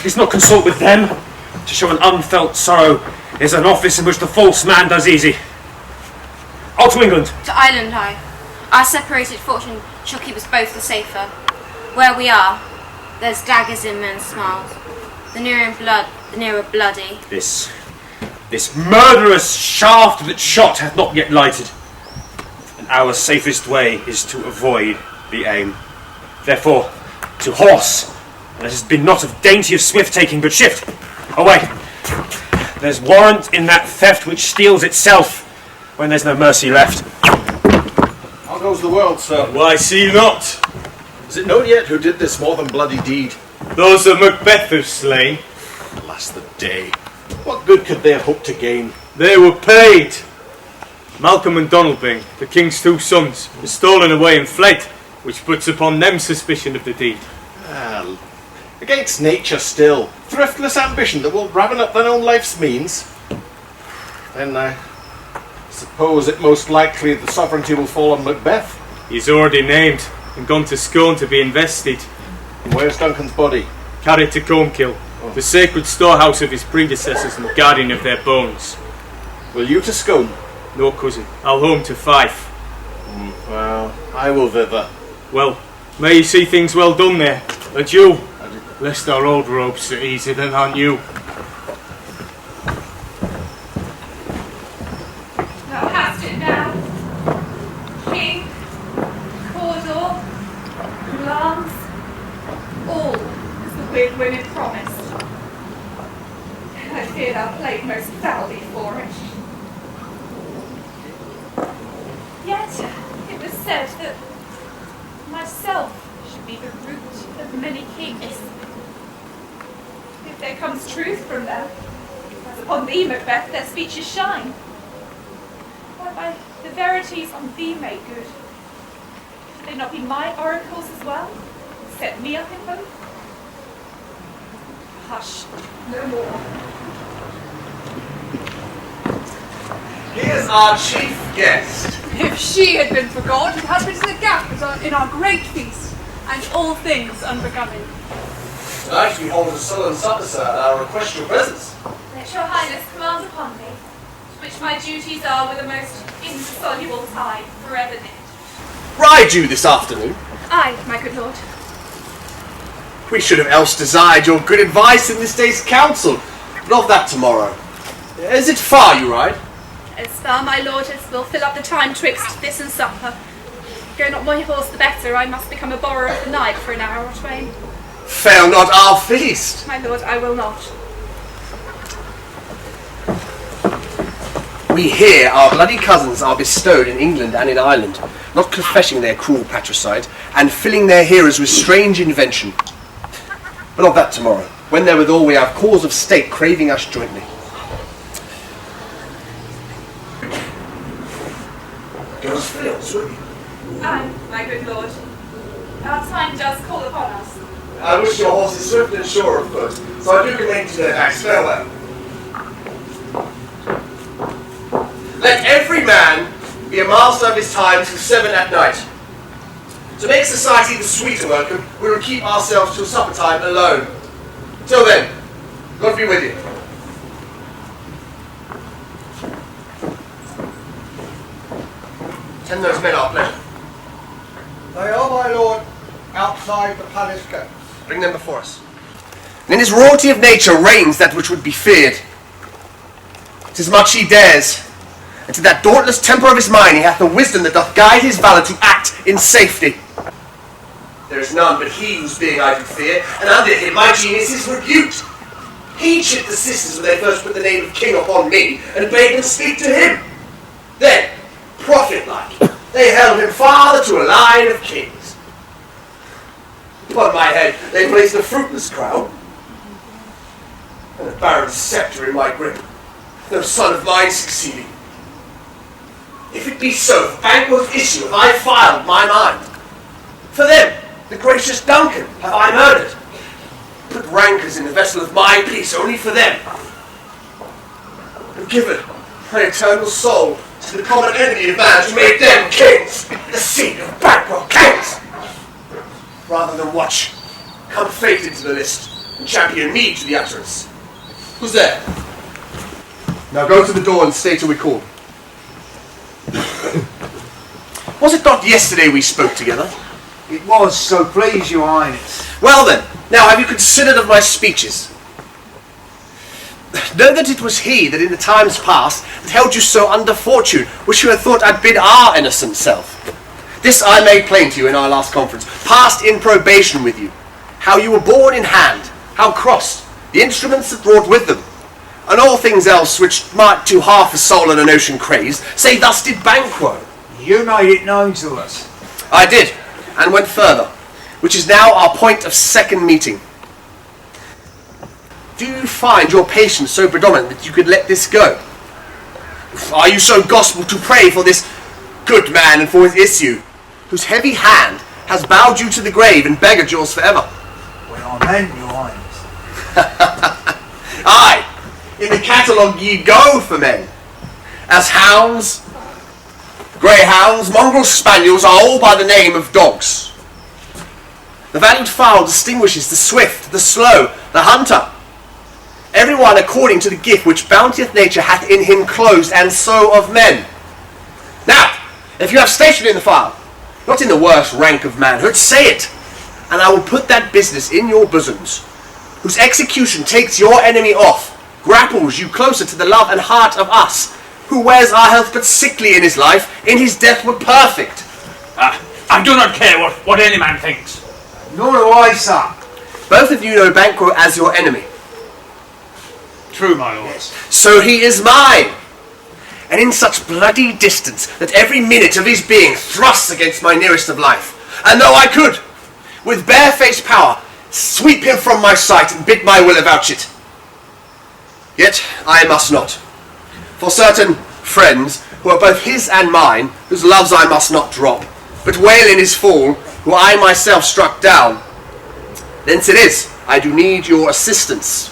Is not consult with them? To show an unfelt sorrow is an office in which the false man does easy. On to England. To Ireland I. Our separated fortune shall keep us both the safer. Where we are, there's daggers in men's smiles. The nearer in blood, the nearer bloody. This murderous shaft that shot hath not yet lighted. And our safest way is to avoid the aim. Therefore, to horse, and it has been not of dainty of swift taking, but shift. Away. There's warrant in that theft which steals itself when there's no mercy left. How goes the world, sir? Why, see not. Is it known yet who did this more than bloody deed? Those that Macbeth have slain. Alas the day. What good could they have hoped to gain? They were paid. Malcolm and Donalbain, the king's two sons, were stolen away and fled, which puts upon them suspicion of the deed. Well, against nature still. Thriftless ambition that will raven up their own life's means. Then I suppose it most likely the sovereignty will fall on Macbeth. He's already named and gone to Scone to be invested. And where's Duncan's body? Carried to Combkill, the sacred storehouse of his predecessors and guardian of their bones. Will you to Scone? No, cousin. I'll home to Fife. Well, I will thither. Well, may you see things well done there. And you, lest our old robes are easier than our new. Thou hast it now. King, Cawdor, Lance, all as the weird women promised. And I fear thou played most foully for it. Yet it was said that myself should be the root of many kings. If there comes truth from them, as upon thee, Macbeth, their speeches shine. Why, by the verities on thee made good, should they not be my oracles as well? set me up in both? Hush, no more. Here's our chief guest. If she had been forgot, it has been a gap in our great feast, and all things unbecoming. Tonight we hold a solemn supper, sir, and I request your presence. Let your highness command upon me, which my duties are with a most insoluble tie forever knit. Ride you this afternoon? Aye, my good lord. We should have else desired your good advice in this day's council, but of that tomorrow. Is it far you ride? As far, my lord, as will fill up the time twixt this and supper. Go not my horse the better, I must become a borrower of the night for an hour or twain. Fail not our feast. My lord, I will not. We hear our bloody cousins are bestowed in England and in Ireland, not confessing their cruel patricide, and filling their hearers with strange invention. But of that tomorrow, when therewithal we have cause of state craving us jointly. Give us fields, will you? Aye, my good lord. Our time does call upon us. I wish your horse is swift and sure of foot, so I do commend you their backs. Farewell. Let every man be a master of his time till 7 at night. To make society the sweeter welcome, we will keep ourselves till supper time alone. Till then, God be with you. Send those men our pleasure. They are, my lord, outside the palace gates. Bring them before us. And in his royalty of nature reigns that which would be feared. 'Tis much he dares, and to that dauntless temper of his mind he hath the wisdom that doth guide his valour to act in safety. There is none but he whose being I do fear, and under him my genius is rebuked. He chipped the sisters when they first put the name of king upon me, and bade them speak to him. Then, prophet-like, they held him father to a line of kings. Upon my head they placed a fruitless crown, and a barren sceptre in my grip, no son of mine succeeding. If it be so, if Banquo's issue have I filed my mind. For them, the gracious Duncan, have I murdered. Put rankers in the vessel of my peace only for them. And given my eternal soul to the common enemy of man to make them kings, the seed of Banquo kings. Rather than watch, come fate into the list and champion me to the utterance. Who's there? Now go to the door and stay till we call. Was it not yesterday we spoke together? It was, so please your highness. Well then, now have you considered of my speeches? Know that it was he that in the times past that held you so under fortune, which you had thought I'd bid our innocent self. This I made plain to you in our last conference, passed in probation with you, how you were born in hand, how crossed, the instruments that wrought with them, and all things else which might to half a soul and an ocean craze, say thus did Banquo. You made it known to us. I did, and went further, which is now our point of second meeting. Do you find your patience so predominant that you could let this go? Are you so gospel to pray for this good man and for his issue, whose heavy hand has bowed you to the grave and beggared yours forever? When I meant your highness. Aye, in the catalogue ye go for men. As hounds, greyhounds, mongrel spaniels are all by the name of dogs. The valiant fowl distinguishes the swift, the slow, the hunter. Every one according to the gift which bounteous nature hath in him closed, and so of men. Now, if you have station in the file, not in the worst rank of manhood, say it, and I will put that business in your bosoms, whose execution takes your enemy off, grapples you closer to the love and heart of us, who wears our health but sickly in his life, in his death were perfect. I do not care what any man thinks. Nor do I, sir. Both of you know Banquo as your enemy. True, my lord. Yes. So he is mine, and in such bloody distance that every minute of his being thrusts against my nearest of life. And though I could, with barefaced power, sweep him from my sight and bid my will avouch it, yet I must not. For certain friends, who are both his and mine, whose loves I must not drop, but wail in his fall, who I myself struck down, Thence it is, I do need your assistance.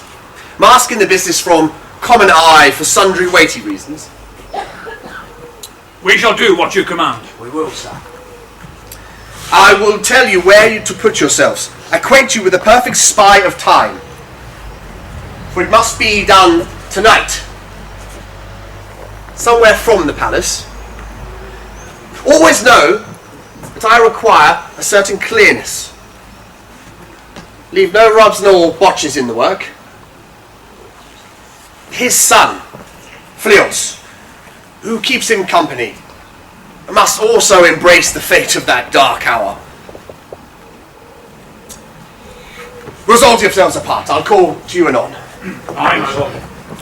Masking the business from common eye for sundry weighty reasons. We shall do what you command. We will, sir. I will tell you where you to put yourselves. Acquaint you with the perfect spy of time. For it must be done tonight. Somewhere from the palace. Always know that I require a certain clearness. Leave no rubs nor botches in the work. His son, Fleur, who keeps him company, must also embrace the fate of that dark hour. Resolve yourselves apart. I'll call to you anon. Aye, my lord.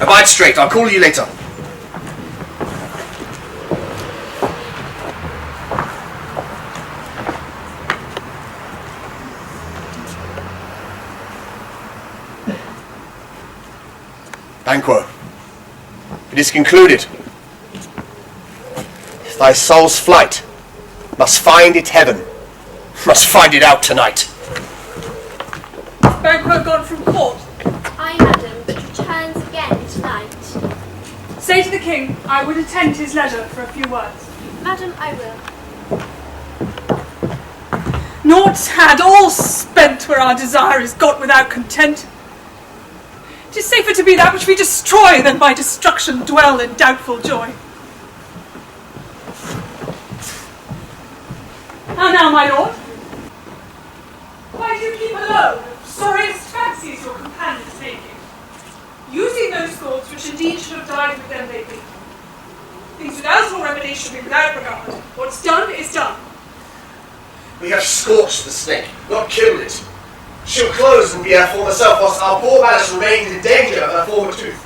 Abide straight. I'll call you later. Banquo, it is concluded. Thy soul's flight must find it heaven, must find it out tonight. Banquo gone from court. Aye, madam, but returns again tonight. Say to the king I would attend his leisure for a few words. Madam, I will. Naught had all spent where our desire is got without content. 'Tis safer to be that which we destroy than by destruction dwell in doubtful joy. How now, my lord? Why do you keep alone of sorriest fancies your companions make you? Using those thoughts which indeed should have died with them they be. Things without all remedy should be without regard. What's done is done. We have scorched the snake, not killed it. She'll close and be her former self, whilst our poor malice remains in danger of her former tooth.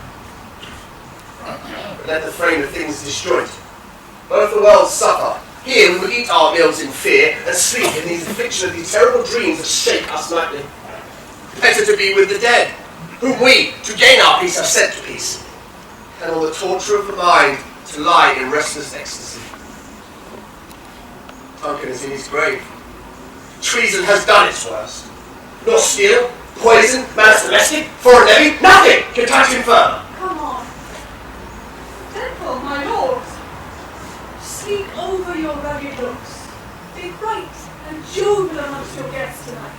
But let the frame of things destroyed. Both the worlds suffer. Here we will eat our meals in fear and sleep in the affliction of these terrible dreams that shake us nightly. Better to be with the dead, whom we, to gain our peace, have sent to peace, and all the torture of the mind to lie in restless ecstasy. Duncan is in his grave. Treason has done its worst. Nor steel, poison, malice domestic, foreign levy, nothing can touch him further. Come on. Temple, my lord. Sleep over your rugged looks. Be bright and jovial amongst your guests tonight.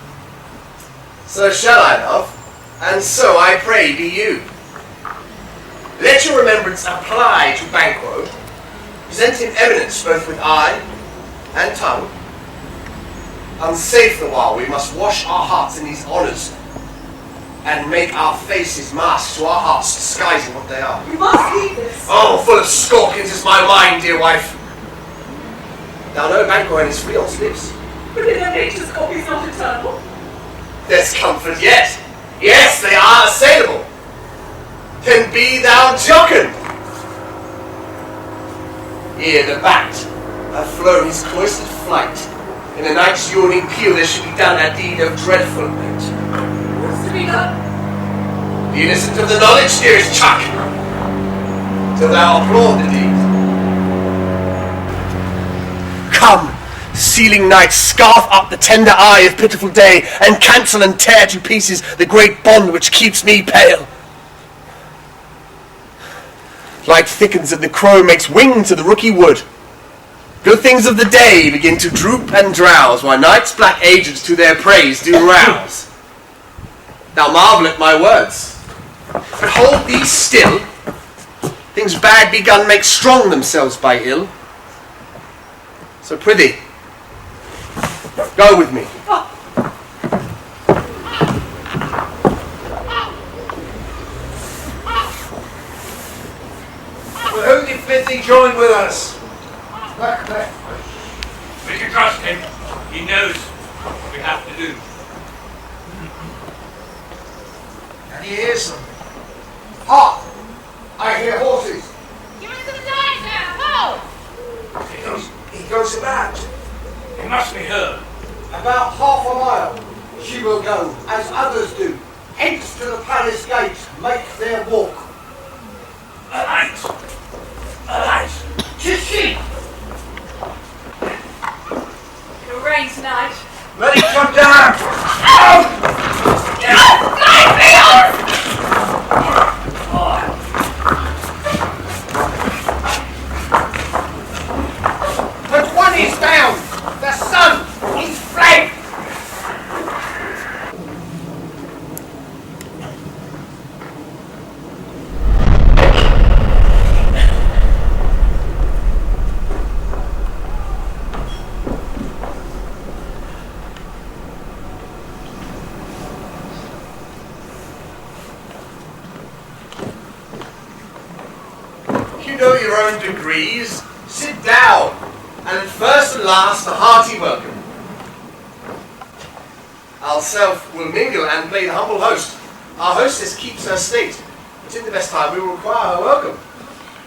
So shall I, love, and so I pray be you. Let your remembrance apply to Banquo. Present him eminence both with eye and tongue. Unsafe the while, we must wash our hearts in these honours and make our faces masks to our hearts, disguising what they are. You must leave this. Oh, full of scorpions is my mind, dear wife. Thou know Banquo and his fiance lives. But in their nature's copies not eternal. There's comfort yet. Yes, they are assailable. Then be thou jocund. Ere the bat hath flown his cloistered flight, in a night's yawning peal there should be done a deed of dreadful note. What's to be done? The innocent of the knowledge, dearest Chuck, till thou applaud the deed. Come, sealing night, scarf up the tender eye of pitiful day, and cancel and tear to pieces the great bond which keeps me pale. Light thickens and the crow makes wing to the rooky wood. Good things of the day begin to droop and drowse, while night's black agents to their praise do rouse. Thou marvel at my words, but hold thee still. Things bad begun make strong themselves by ill. So prithee, go with me. Well, who did bid thee join with us? We can trust him. He knows what we have to do. And he hears them. Hark! I hear horses. Give us some light now, ho! He goes about. He must be heard. About half a mile she will go, as others do. Hence to the palace gate make their walk. A light! A light! 'Tis she! It'll rain tonight. Let it come down! Oh! own degrees. Sit down, and at first and last, a hearty welcome. Ourself will mingle and play the humble host. Our hostess keeps her state, but in the best time we will require her welcome.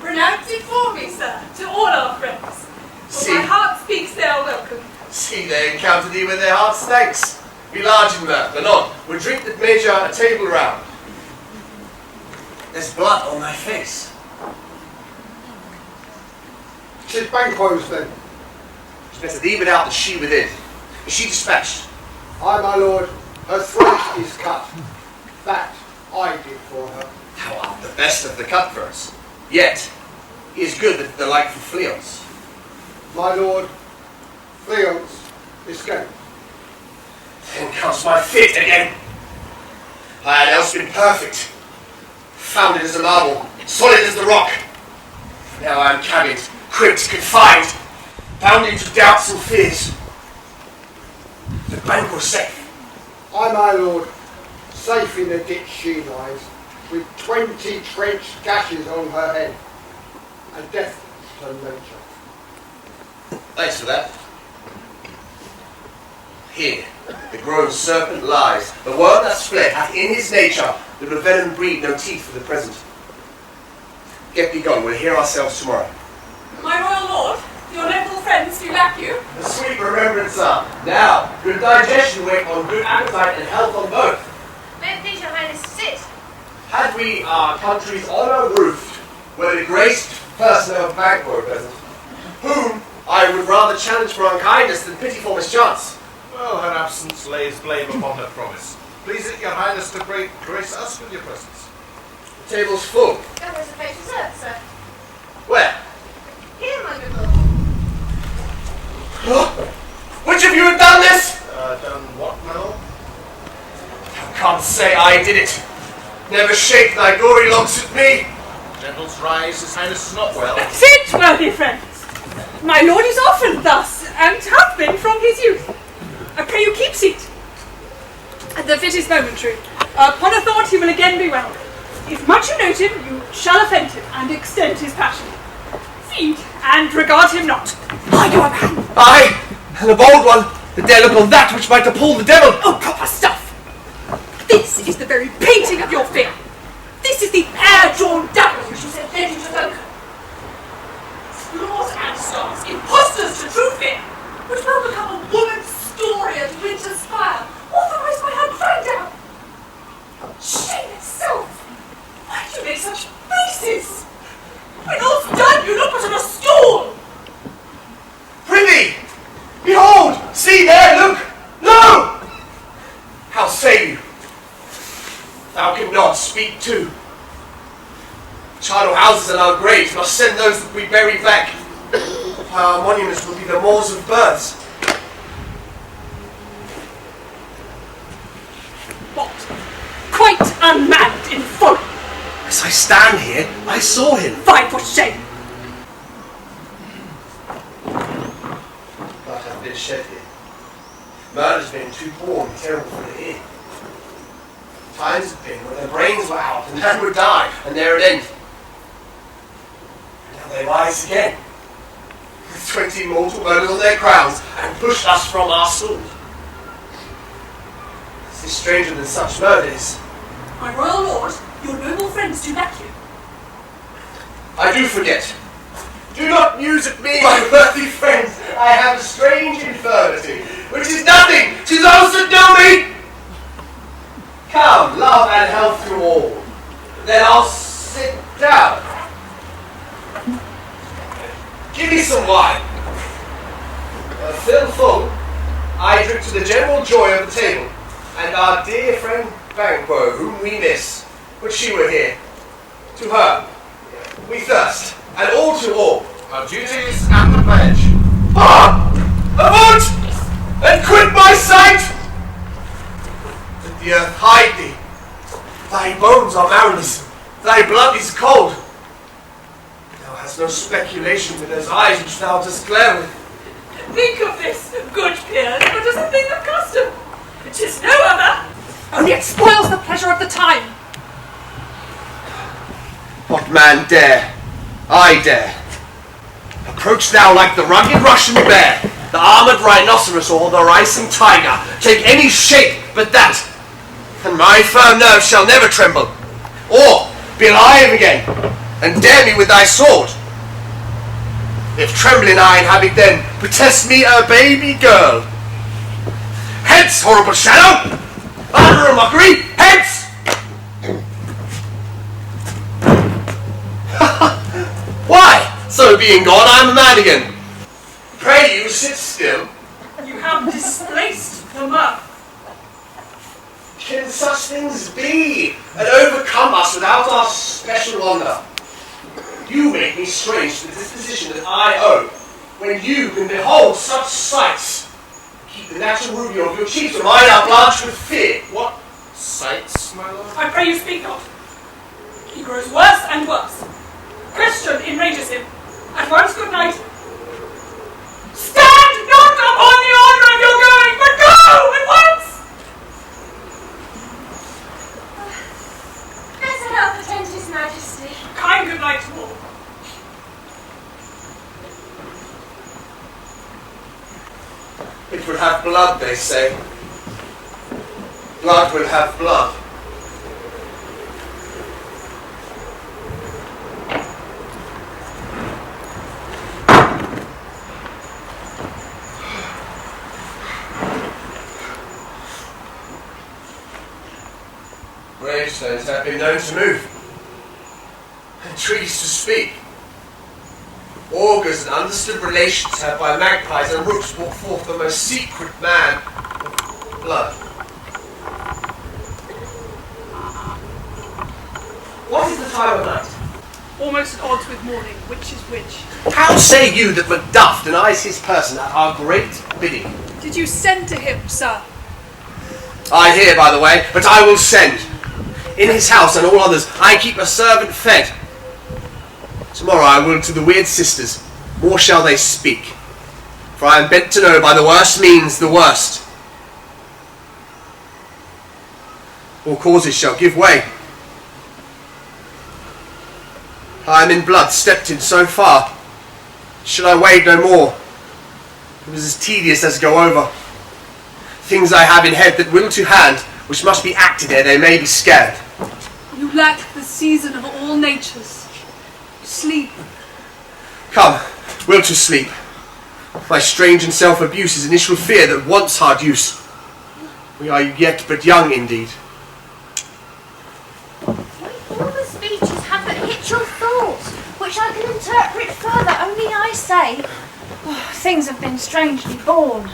Pronounce it for me, sir, to all our friends. For my heart speaks they are welcome. See, they encounter thee with their heart's thanks. Be large in mirth, anon, we drink that measure a table round. There's blood on thy face. 'Tis Banquo's then. It's better thee without than she within. Is she dispatched? Aye, my lord, her throat is cut. That I did for her. Thou art the best of the cutthroats. Yet, he is good that the like for Fleons. My lord, Fleons escaped. Then comes my fit again. I had else been perfect, founded as a marble, solid as the rock. Now I am cabined, crimped, confined, bound into doubts and fears. The Banquo safe. Aye, my lord, safe in the ditch she lies, with 20 trenched gashes on her head, and death to nature. Thanks for that. Here, the grown serpent lies. The worm that's fled hath in his nature the venom breed no teeth for the present. Get thee gone, we'll hear ourselves tomorrow. My royal lord, your noble friends do lack you. A sweet remembrance, sir. Now, good digestion wait on good appetite and health on both. May it please your highness sit. Had we our country's honour roofed, were the graced person of Banquo present, whom I would rather challenge for unkindness than pity for mischance. Well, her absence lays blame upon her promise. Please it your highness to grace us with your presence. The table's full. There is a place reserved, sir. Where? Here, my good lord. Which of you have done this? Done what, my lord? Thou canst say I did it. Never shake thy gory locks at me. Gentles rise, his highness is not well. Sit, worthy friends. My lord is often thus, and hath been from his youth. Pray you keep seat. The fit is momentary. Upon a thought he will again be well. If much you note him, you shall offend him, and extend his passion. Feed, and regard him not. Are you a man? Aye, and a bold one. The dare look on that which might appall the devil. Oh, proper stuff. This is the very painting of your fear. This is the air-drawn dagger you should send led you to Duncan. Flaws and stars, impostors to true fear, which will become a woman's story at winter's fire, authorized by her grandam. Shame itself! Why do you make such faces? When all's done, you look but on a stool! Prithee! Behold! See there, look! Lo! How say you? Thou cannot speak too. Charnel houses and our graves must send those that we bury back. Our monuments will be the moors of births. What? Quite unmanned in folly! As I stand here, I saw him. Fie for shame! Blood hath been shed here. Murder's been too poor and terrible for the ear. Times have been when their brains were out and men would die, and there it ended. And now they rise again, with 20 mortal murders on their crowns, and push us from our stools. This is stranger than such murders. My royal lord, your noble friends do lack you. I do forget. Do not muse at me, my worthy friends. I have a strange infirmity, which is nothing to those that know me. Come, love and health to all. Then I'll sit down. Give me some wine. Fill full, I drink to the general joy of the table, and our dear friend Banquo, whom we miss, would she were here. To her, we thirst, and all to all. Our duties and the pledge. Ah! Avaunt! And quit my sight! Let the earth hide thee. Thy bones are marrowless, thy blood is cold. Thou hast no speculation with those eyes which thou dost glare with. Think of this, good peers, but as a thing of custom. It is no other, only it spoils the pleasure of the time. What man dare? I dare. Approach thou like the rugged Russian bear, the armoured rhinoceros, or the rising tiger. Take any shape but that, and my firm nerves shall never tremble. Or be alive again, and dare me with thy sword. If trembling I inhabit then, protest me a baby girl. Hence, horrible shadow! Under a mockery, hence! Why? So being gone, I am a man again. Pray you, sit still. You have displaced the mirth. Can such things be, and overcome us without our special honour? You make me strange to the disposition that I owe, when you can behold such sights. Keep the natural ruby of your cheeks, and mine are blanched with fear. What sights, my lord? I pray you speak not. He grows worse and worse. Question enrages him. At once, good night. Stand not upon the order of your going, but go at once! As I help attend His Majesty. Kind good night to all. It will have blood, they say. Blood will have blood. Gravestones have been known to move, and trees to speak. Augurs and understood relations have by magpies and rooks brought forth the most secret man of blood. What is the time of night? Almost at odds with morning, which is which. How say you that Macduff denies his person at our great bidding? Did you send to him, sir? I hear, by the way, but I will send. In his house and all others, I keep a servant fed. Tomorrow I will to the weird sisters, more shall they speak. For I am bent to know by the worst means the worst. All causes shall give way. I am in blood, stepped in so far. Should I wade no more? It was as tedious as go over. Things I have in head that will to hand, which must be acted ere they may be scared. You lack the season of all natures. Sleep. Come, will to sleep. My strange and self-abuse is initial fear that wants hard use. We are yet but young indeed. All the speeches have but hit your thoughts, which I can interpret further. Only I say, things have been strangely born.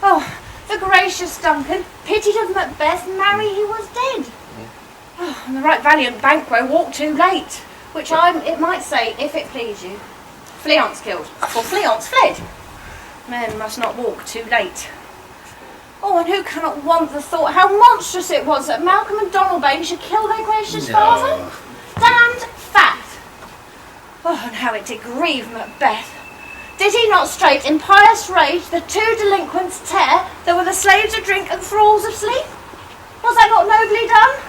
Oh, the gracious Duncan, pitied of Macbeth, marry he was dead. Oh, and the right valiant Banquo walked too late, which it might say, if it please you, Fleance killed, for Fleance fled. Men must not walk too late. Oh, and who cannot want the thought how monstrous it was that Malcolm and Donalbain should kill their gracious father? Damned fact. Oh, and how it did grieve Macbeth. Did he not straight in pious rage the two delinquents tear that were the slaves of drink and thralls of sleep? Was that not nobly done?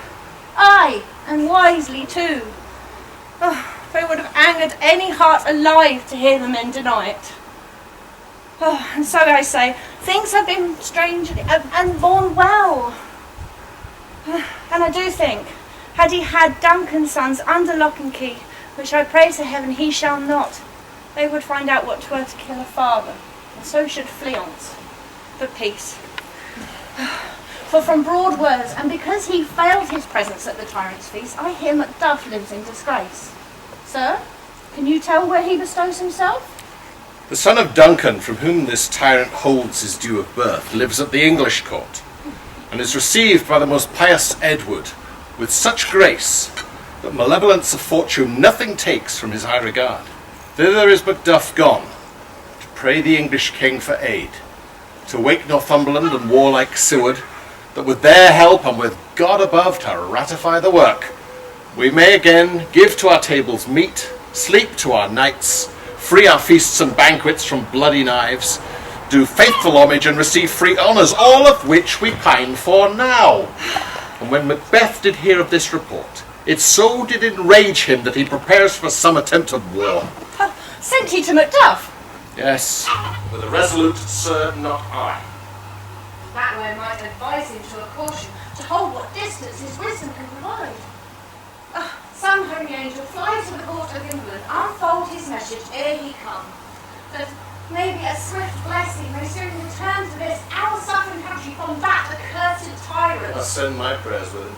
Aye, and wisely too. Oh, they would have angered any heart alive to hear the men deny it. Oh, and so I say, things have been strangely and borne well. And I do think, had he had Duncan's sons under lock and key, which I pray to heaven he shall not, they would find out what 'twere to kill a father, and so should Fleance. But peace. For from broad words, and because he failed his presence at the tyrant's feast, I hear Macduff lives in disgrace. Sir, can you tell where he bestows himself? The son of Duncan, from whom this tyrant holds his due of birth, lives at the English court, and is received by the most pious Edward with such grace that malevolence of fortune nothing takes from his high regard. Thither is Macduff gone, to pray the English king for aid, to wake Northumberland and warlike Seward, that with their help and with God above to ratify the work, we may again give to our tables meat, sleep to our nights, free our feasts and banquets from bloody knives, do faithful homage and receive free honours, all of which we pine for now. And when Macbeth did hear of this report, it so did enrage him that he prepares for some attempt of war. Sent he to Macduff? Yes, with a resolute Sir, not I. That way might advise him to a caution, to hold what distance his wisdom can provide. Some holy angel fly to the court of England, unfold his message ere he come. That maybe a swift blessing may soon return to this our suffering country from that accursed tyrant. I'll send my prayers with him.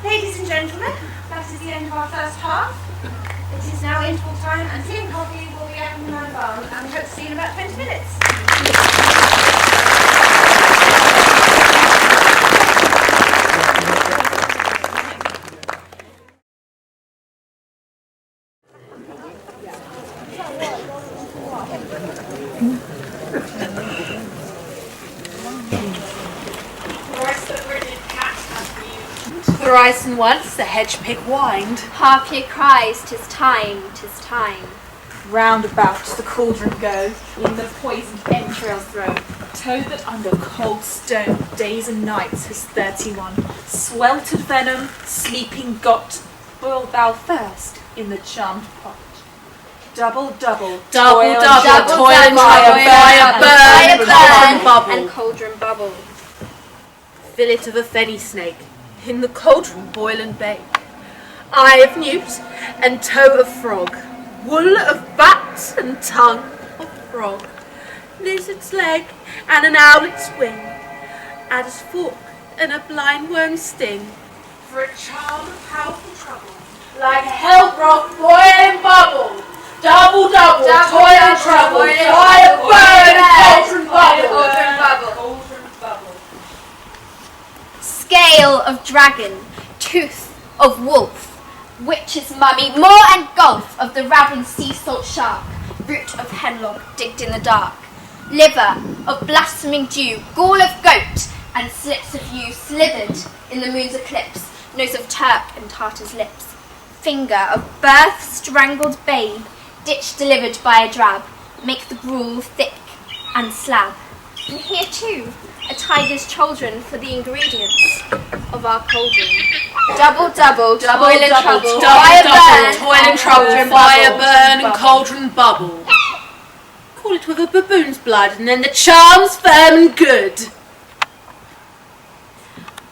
Ladies and gentlemen, that is the end of our first half. It is now interval time and tea and coffee will be out in the man barn, and we hope to see you in about 20 minutes. Thrice and once the hedge pig whined. Hark your cries, 'tis time, 'tis time. Round about the cauldron go, in the poisoned entrails throw. Toad that under cold stone days and nights has 31. Sweltered venom, sleeping got, boil thou first in the charmed pot. Double, double, Double, toil, double, toil and double, fire, fire, burn, burn, cauldron bubble. and cauldron bubble. Fillet of a fenny snake, in the cauldron boil and bake. Eye of newt and toe of frog, wool of bat and tongue of frog, lizard's leg and an owlet's wing, adder's fork and a blind worm's sting. For a charm of powerful trouble, like hell broth boil and bubble. Double, double, toil and trouble, fire, burn, and cauldron bubble. Cauldron bubble. Scale of dragon, tooth of wolf, witch's mummy, moor and gulf of the ravened sea salt shark, root of hemlock digged in the dark, liver of blaspheming dew, gall of goat, and slips of yew slithered in the moon's eclipse, nose of Turk and Tartar's lips, finger of birth strangled babe, ditch delivered by a drab, make the gruel thick and slab. And here too, a tiger's children for the ingredients of our cauldron. Double, double, toil and trouble, fire burn, toil and trouble, fire burn and cauldron bubble. Call it with a baboon's blood, and then the charm's firm and good.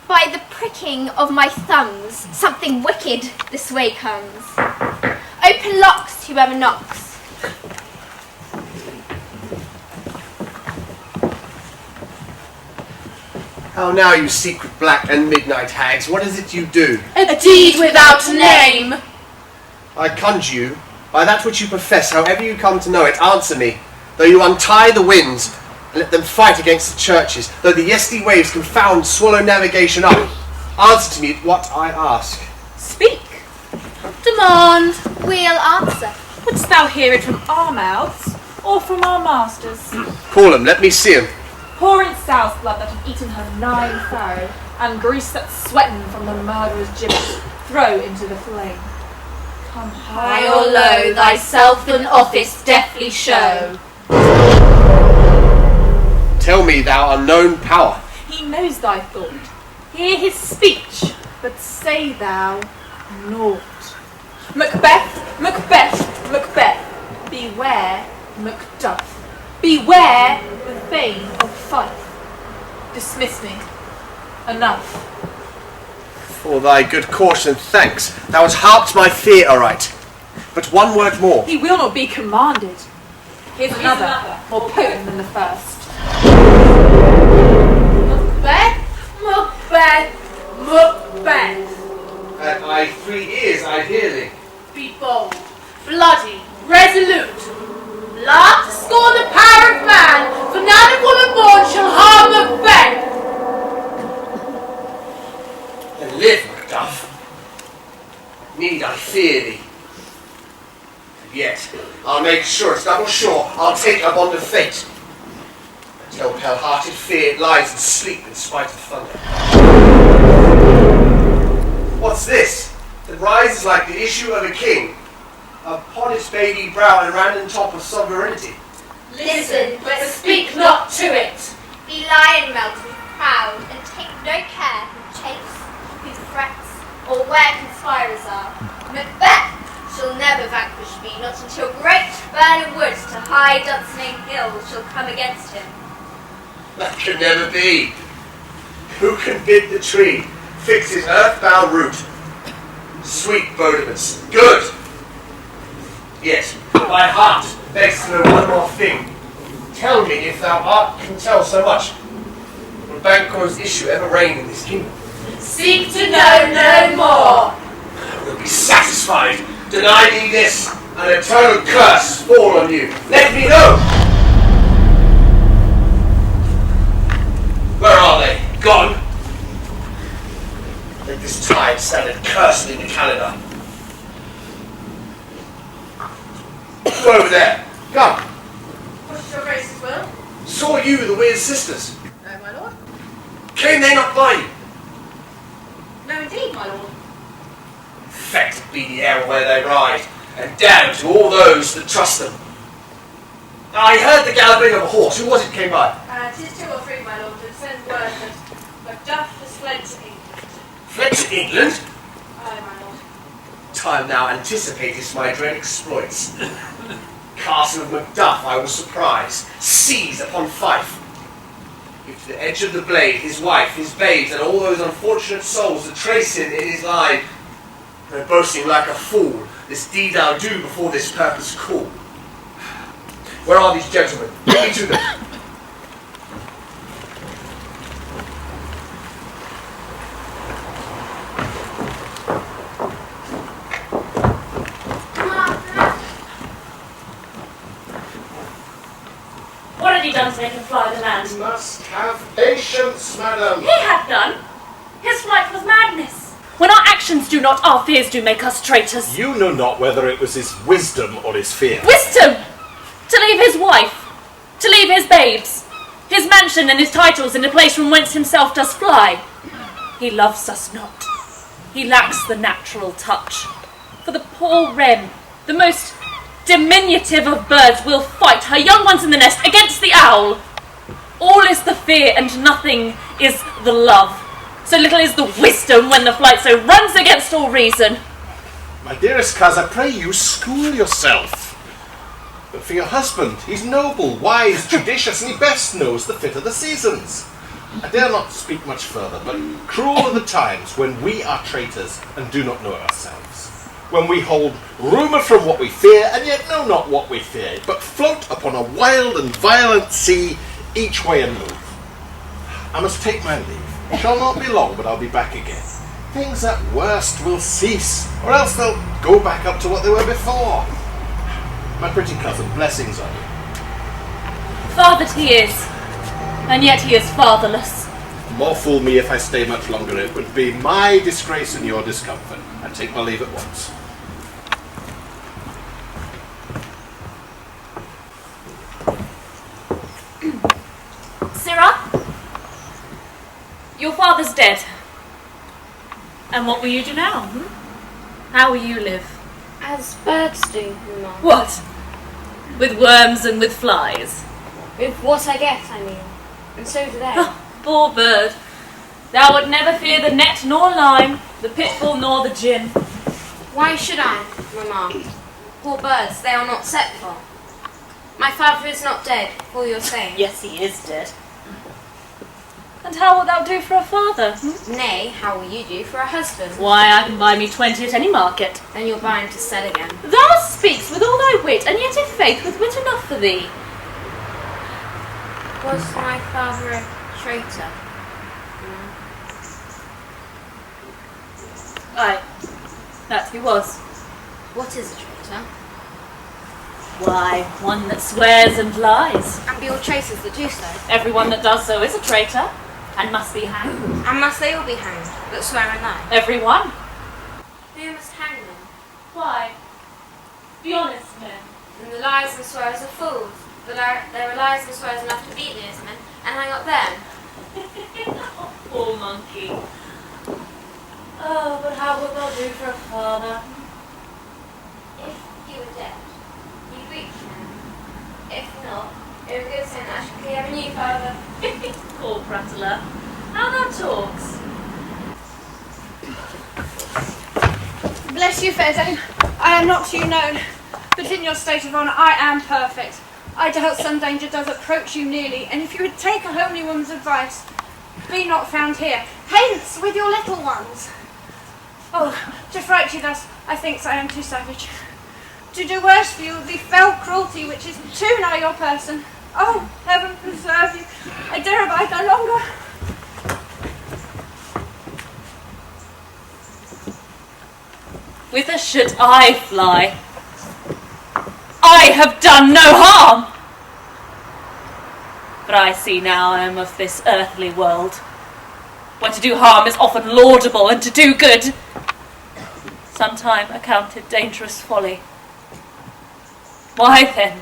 By the pricking of my thumbs, something wicked this way comes. Open locks, whoever knocks. How now, you secret black and midnight hags, what is it you do? A deed without a name. I conjure you, by that which you profess, however you come to know it, answer me. Though you untie the winds, and let them fight against the churches, though the yeasty waves confound, swallow navigation up, answer to me what I ask. Speak. Demand. We'll answer. Wouldst thou hear it from our mouths, or from our masters? Call 'em, let me see 'em. Pour in sow's blood that had eaten her 9 farrow, and grease that's sweating from the murderer's gibbet, throw into the flame. Come high or low, thyself and office deftly show. Tell me, thou unknown power. He knows thy thought. Hear his speech, but say thou naught. Macbeth, Macbeth, Macbeth, beware MacDuff. Beware the Thane of Fife. Dismiss me. Enough. For thy good caution, thanks. Thou hast harped my fear aright. But one word more. He will not be commanded. Here's another, more potent than the first. Macbeth, Macbeth, Macbeth. At my 3 ears, ideally. Be bold, bloody, resolute. Laugh to scorn the power of man, for none of woman born shall harm Macbeth. And live, Macduff. Need I fear thee? And yet, I'll make sure, it's double sure, I'll take a bond of fate. Until pale-hearted fear it lies in sleep in spite of thunder. What's this? That rises like the issue of a king, upon its baby brow and round and top of sovereignty. Listen, but speak not to it. Be lion-melted, proud, and take no care who chase, who threats, or where conspirers are. Macbeth shall never vanquish me, not until great Burnham Wood to high Dunsinane Hill shall come against him. That can never be. Who can bid the tree fix his earthbound root? Sweet bodements, good. Yet, my heart begs to know one more thing. Tell me if thou art can tell so much. Will Banquo's issue ever reign in this kingdom? Seek to know no more. I will be satisfied. Deny me this, an eternal curse fall on you. Let me know. Where are they? Gone? Let this time stand accursed in the calendar. Go over there. Come. What's your grace's will? Saw you the weird sisters. No, my lord. Came they not by you? No, indeed, my lord. Fecked be the air where they ride, and damn to all those that trust them. I heard the galloping of a horse. Who was it came by? 'Tis 2 or 3, my lord, and send word that MacDuff has fled to England. Fled to England? Aye, my lord. Time thou anticipatest my dread exploits. Castle of Macduff I will surprise, seize upon Fife. If to the edge of the blade his wife, his babes, and all those unfortunate souls that trace him in his line, though boasting like a fool, this deed I'll do before this purpose call. Where are these gentlemen? Bring me to them. What had he done to make him fly the land? You must have patience, madam. He had none. His flight was madness. When our actions do not, our fears do make us traitors. You know not whether it was his wisdom or his fear. Wisdom! To leave his wife, to leave his babes, his mansion and his titles in a place from whence himself does fly. He loves us not. He lacks the natural touch. For the poor wren, the most diminutive of birds, will fight her young ones in the nest against the owl. All is the fear and nothing is the love. So little is the wisdom when the flight so runs against all reason. My dearest coz, I pray you school yourself. But for your husband, he's noble, wise, judicious, and he best knows the fit of the seasons. I dare not speak much further, but cruel are the times when we are traitors and do not know it ourselves. When we hold rumour from what we fear, and yet know not what we fear, but float upon a wild and violent sea, each way and move. I must take my leave. It shall not be long, but I'll be back again. Things at worst will cease, or else they'll go back up to what they were before. My pretty cousin, blessings on you. Fathered he is, and yet he is fatherless. More fool me if I stay much longer. It would be my disgrace and your discomfort. I take my leave at once. Sirrah, your father's dead. And what will you do now? How will you live? As birds do, Mamma. What? With worms and with flies? With what I get, I mean. And so do they. Poor bird. Thou would never fear the net nor line, the pitfall nor the gin. Why should I, Mamma? Poor birds, they are not set for. My father is not dead, all you're saying. Yes, he is dead. And how wilt thou do for a father? Nay, how will you do for a husband? Why, I can buy me 20 at any market. Then you're bound to sell again. Thou speaks with all thy wit, and yet in faith with wit enough for thee. Was my father a traitor? Aye, that he was. What is a traitor? Why, one that swears and lies. And be all traitors that do so? Everyone that does so is a traitor, and must be hanged. And must they all be hanged, that swear and lie? Everyone. Who must hang them? Why? Be honest, men. And the lies and swears are fools. There are lies and swears enough to beat these men, and hang up them. Poor monkey. Oh, but how wilt thou do for a father? If he were dead, you'd reach him. If not, it would go saying I should have a new father. Poor prattler. How thou talks. Bless you, fair dame. I am not to you known, but in your state of honour I am perfect. I doubt some danger does approach you nearly, and if you would take a homely woman's advice, be not found here. Hence with your little ones. Oh, to fright you thus, I think I am too savage. To do worse for you would be fell cruelty, which is too nigh your person. Oh, heaven preserve you. I dare abide no longer. Whither should I fly? I have done no harm! But I see now I am of this earthly world, where to do harm is often laudable, and to do good sometime accounted dangerous folly. Why then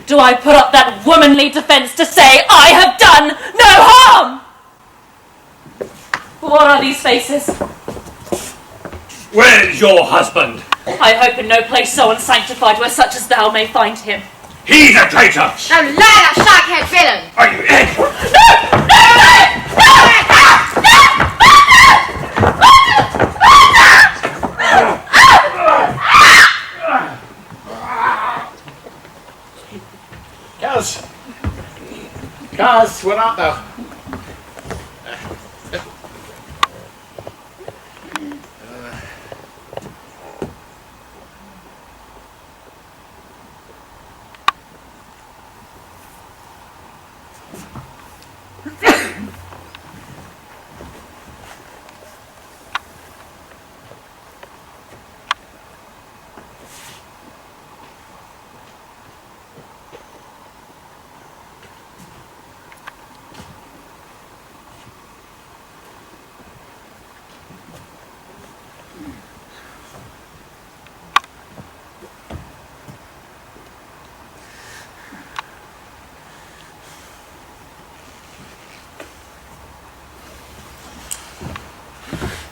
do I put up that womanly defence to say I have done no harm? What are these faces? Where's your husband? I hope in no place so unsanctified where such as thou may find him. He's a traitor! Now lie, that shark-haired villain! Are you dead? Cuz, what art thou?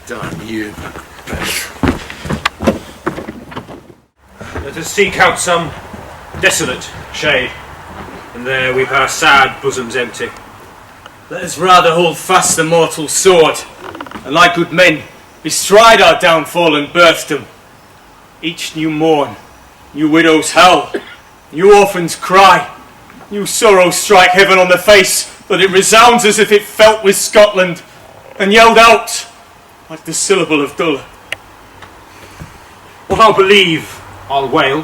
Damn you, Macbeth. Let us seek out some desolate shade, and there weep our sad bosoms empty. Let us rather hold fast the mortal sword, and like good men, bestride our downfall and birth them. Each new morn, new widows howl, new orphans cry, new sorrows strike heaven on the face, that it resounds as if it felt with Scotland, and yelled out like the syllable of dolour. What I'll believe, I'll wail.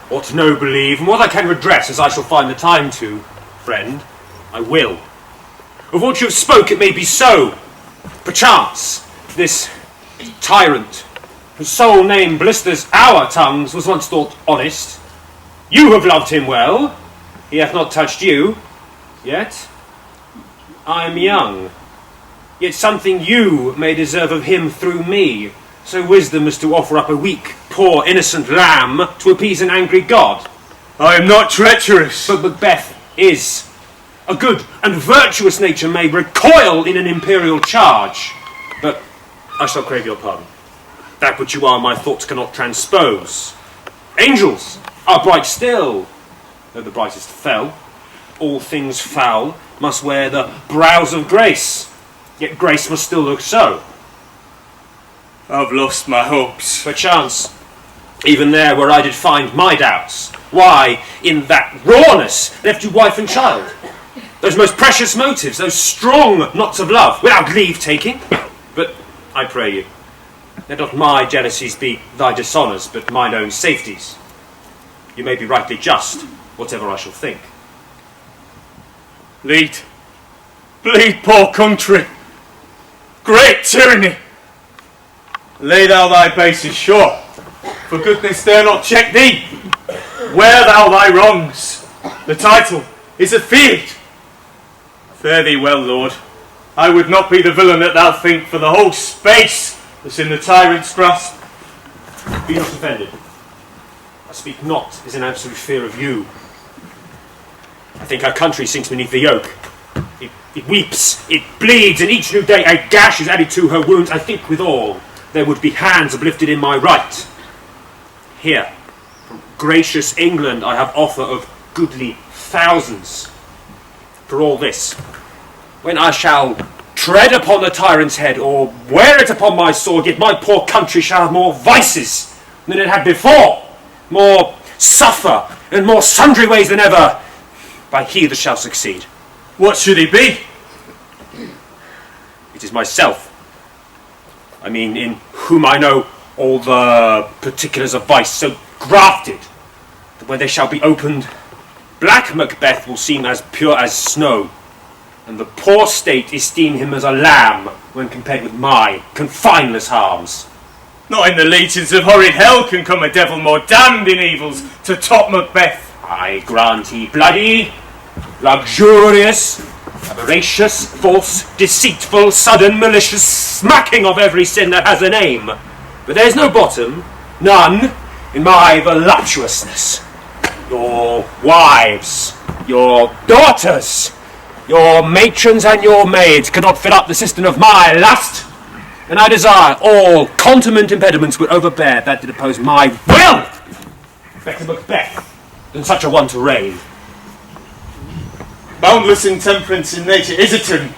What no believe, and what I can redress as I shall find the time to, friend, I will. Of what you have spoke it may be so. Perchance, this tyrant, whose sole name blisters our tongues, was once thought honest. You have loved him well, he hath not touched you, yet. I'm young, yet something you may deserve of him through me, so wisdom as to offer up a weak, poor, innocent lamb to appease an angry god. I am not treacherous. But Macbeth is. A good and virtuous nature may recoil in an imperial charge, but I shall crave your pardon. That which you are my thoughts cannot transpose. Angels are bright still, though the brightest fell. All things foul must wear the brows of grace, yet grace must still look so. I've lost my hopes. Perchance, even there where I did find my doubts, why, in that rawness, left you wife and child? Those most precious motives, those strong knots of love, without leave-taking? But I pray you, let not my jealousies be thy dishonours, but mine own safeties. You may be rightly just, whatever I shall think. Bleed, poor country. Great tyranny. Lay thou thy bases sure. For goodness dare not check thee. Wear thou thy wrongs. The title is a field. Fare thee well, Lord. I would not be the villain that thou think for the whole space that's in the tyrant's grasp. Be not offended. I speak not as in absolute fear of you. I think our country sinks beneath the yoke. It weeps, it bleeds, and each new day a gash is added to her wounds. I think withal there would be hands uplifted in my right. Here, from gracious England, I have offer of goodly thousands. For all this, when I shall tread upon the tyrant's head, or wear it upon my sword, yet my poor country shall have more vices than it had before, more suffer, and more sundry ways than ever, by he that shall succeed. What should he be? It is myself. I mean, in whom I know all the particulars of vice, so grafted, that when they shall be opened, black Macbeth will seem as pure as snow, and the poor state esteem him as a lamb when compared with my confineless harms. Not in the legions of horrid hell can come a devil more damned in evils to top Macbeth. I grant he bloody, luxurious, avaricious, false, deceitful, sudden, malicious, smacking of every sin that has a name. But there's no bottom, none, in my voluptuousness. Your wives, your daughters, your matrons and your maids cannot fill up the cistern of my lust, and I desire all contument impediments would overbear that did oppose my will. Better Macbeth than such a one to reign. Boundless intemperance in nature is a tyranny.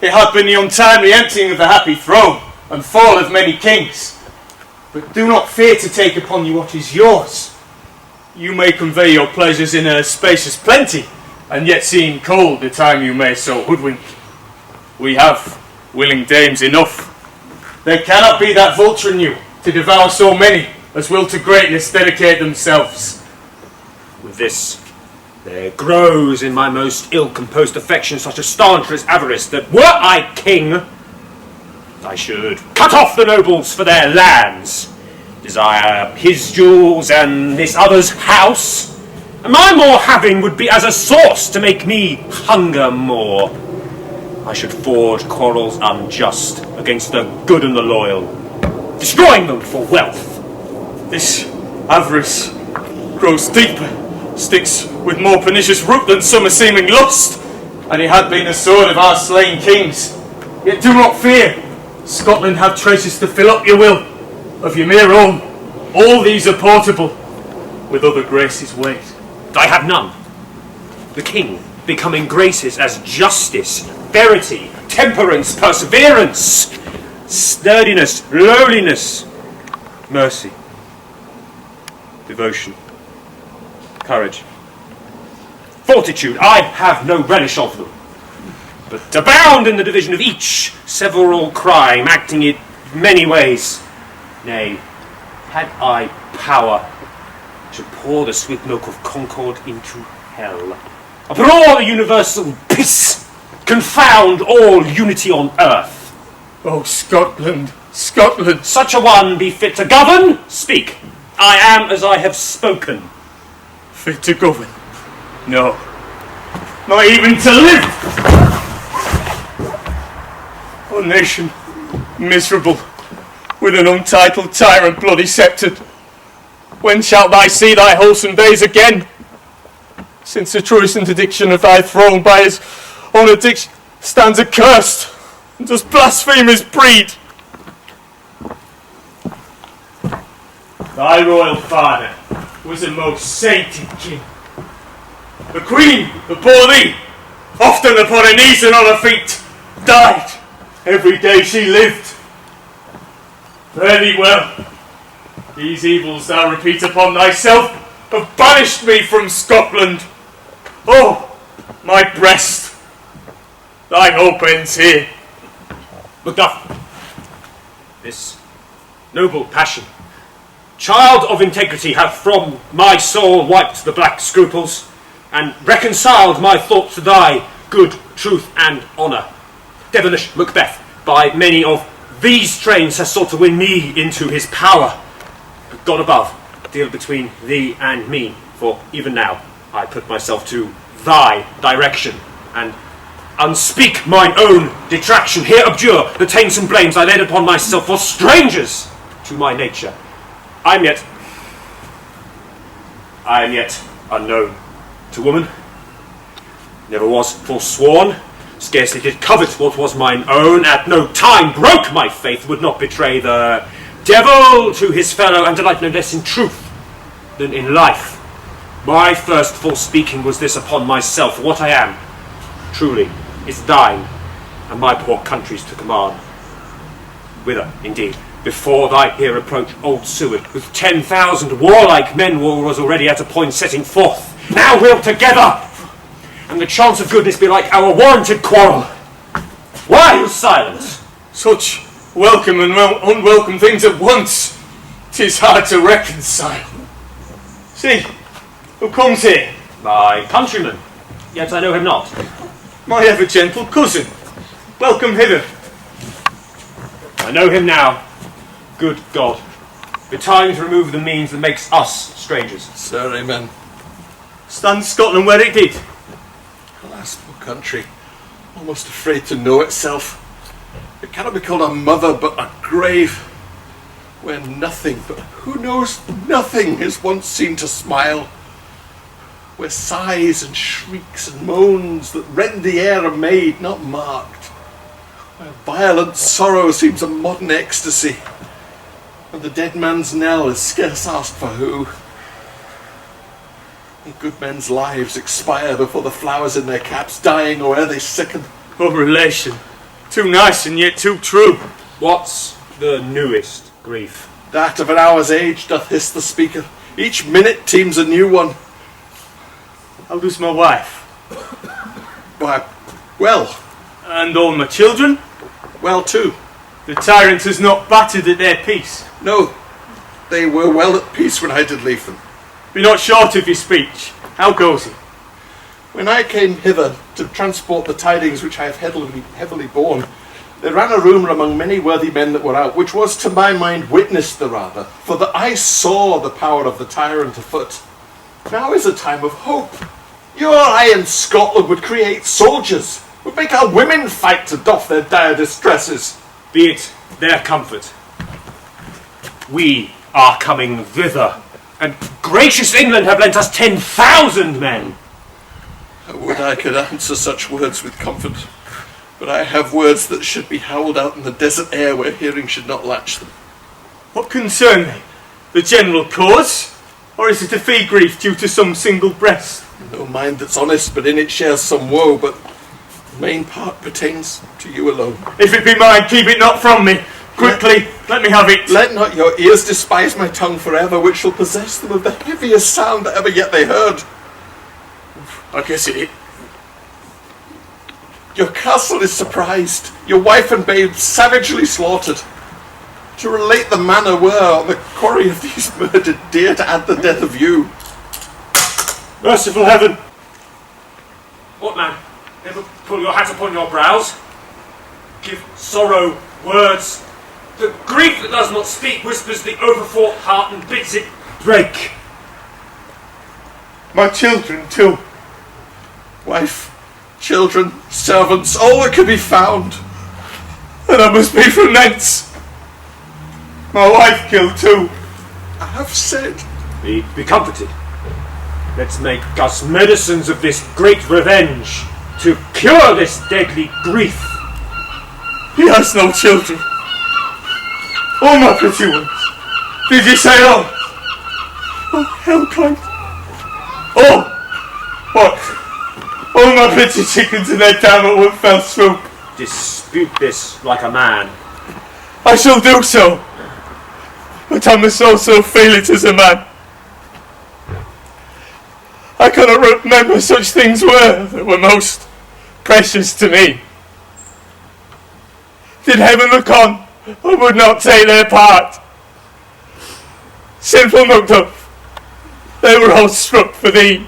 It hath been the untimely emptying of the happy throne and fall of many kings. But do not fear to take upon you what is yours. You may convey your pleasures in a spacious plenty, and yet seem cold the time you may so hoodwink. We have willing dames enough. There cannot be that vulture in you to devour so many as will to greatness dedicate themselves. With this, there grows in my most ill-composed affection such a stauncherous avarice that were I king, I should cut off the nobles for their lands, desire his jewels and this other's house, and my more having would be as a sauce to make me hunger more. I should forge quarrels unjust against the good and the loyal, destroying them for wealth. This avarice grows deeper, sticks with more pernicious root than summer seeming lust, and it had been the sword of our slain kings. Yet do not fear, Scotland have treasures to fill up your will, of your mere own. All these are portable, with other graces wait. I have none. The king becoming graces as justice, verity, temperance, perseverance, sturdiness, lowliness, mercy, devotion, courage, fortitude. I have no relish of them, but abound in the division of each several crime, acting it many ways. Nay, had I power, I should pour the sweet milk of concord into hell, abhor the universal peace, confound all unity on earth. Oh, Scotland, Scotland! Such a one be fit to govern? Speak. I am as I have spoken. Fit to govern? No. Not even to live! O nation, miserable, with an untitled tyrant bloody sceptred, when shalt thou see thy wholesome days again? Since the truest interdiction of thy throne by his own addiction stands accursed, and does blaspheme his breed. Thy royal father was a most sainted king. The queen that bore thee, often upon her knees and on her feet, died every day she lived. Fare thee well. These evils thou repeat upon thyself have banished me from Scotland. Oh, my breast, thy hope ends here. MacDuff, this noble passion, child of integrity, hath from my soul wiped the black scruples, and reconciled my thoughts to thy good truth and honour. Devilish Macbeth, by many of these trains, has sought to win me into his power. But God above, deal between thee and me, for even now I put myself to thy direction, and unspeak mine own detraction. Here abjure the taints and blames I laid upon myself for strangers to my nature. I am yet unknown to woman, never was forsworn, scarcely did covet what was mine own, at no time broke my faith, would not betray the devil to his fellow, and delight no less in truth than in life. My first false speaking was this upon myself: what I am truly is thine, and my poor country's to command. Whither, indeed, before thy ear approach old Seward, with 10,000 warlike men was already at a point setting forth. Now we'll together, and the chance of goodness be like our warranted quarrel. Why are you silent? Such welcome and unwelcome things at once. 'Tis hard to reconcile. See, who comes here? My countryman, yet I know him not. My ever-gentle cousin. Welcome hither. I know him now. Good God. Time to remove the means that makes us strangers. Sir, amen. Stand Scotland where it did. Alas, poor country, almost afraid to know itself. It cannot be called a mother, but a grave, where nothing, but who knows nothing, is once seen to smile, where sighs and shrieks and moans that rend the air are made, not marked, where violent sorrow seems a modern ecstasy, and the dead man's knell is scarce asked for who. And good men's lives expire before the flowers in their caps, dying or ere they sicken. Oh, relation, too nice and yet too true. What's the newest grief? That of an hour's age doth hiss the speaker. Each minute teems a new one. How does my wife? Why, well. And all my children? Well too. The tyrant has not battered at their peace. No, they were well at peace when I did leave them. Be not short of your speech. How goes it? When I came hither to transport the tidings which I have heavily borne, there ran a rumour among many worthy men that were out, which was to my mind witnessed the rather, for that I saw the power of the tyrant afoot. Now is a time of hope. You or I in Scotland would create soldiers, would make our women fight to doff their dire distresses. Be it their comfort. We are coming thither, and gracious England have lent us 10,000 men. I would I could answer such words with comfort, but I have words that should be howled out in the desert air where hearing should not latch them. What concern they? The general cause? Or is it a fee grief due to some single breast? No mind that's honest, but in it shares some woe, but the main part pertains to you alone. If it be mine, keep it not from me. Quickly, let me have it. Let not your ears despise my tongue forever, which shall possess them of the heaviest sound that ever yet they heard. I guess it. Your castle is surprised, your wife and babe savagely slaughtered. To relate the manner were on the quarry of these murdered deer to add the death of you. Merciful heaven! What, man? Never pull your hat upon your brows? Give sorrow words. The grief that does not speak whispers the overfought heart and bids it break. My children too. Wife, children, servants, all that could be found. And I must be from thence. My wife killed too. I have said. Be comforted. Let's make us medicines of this great revenge to cure this deadly grief. He has no children. Oh, my pretty ones. Did you say all? Oh, Hellkind. Oh, what? Oh, my pretty chickens in their down at one fell swoop. Dispute this like a man. I shall do so. But I must also feel it as a man. I cannot remember such things that were most precious to me. Did heaven look on, I would not take their part. Sinful MacDuff, they were all struck for thee.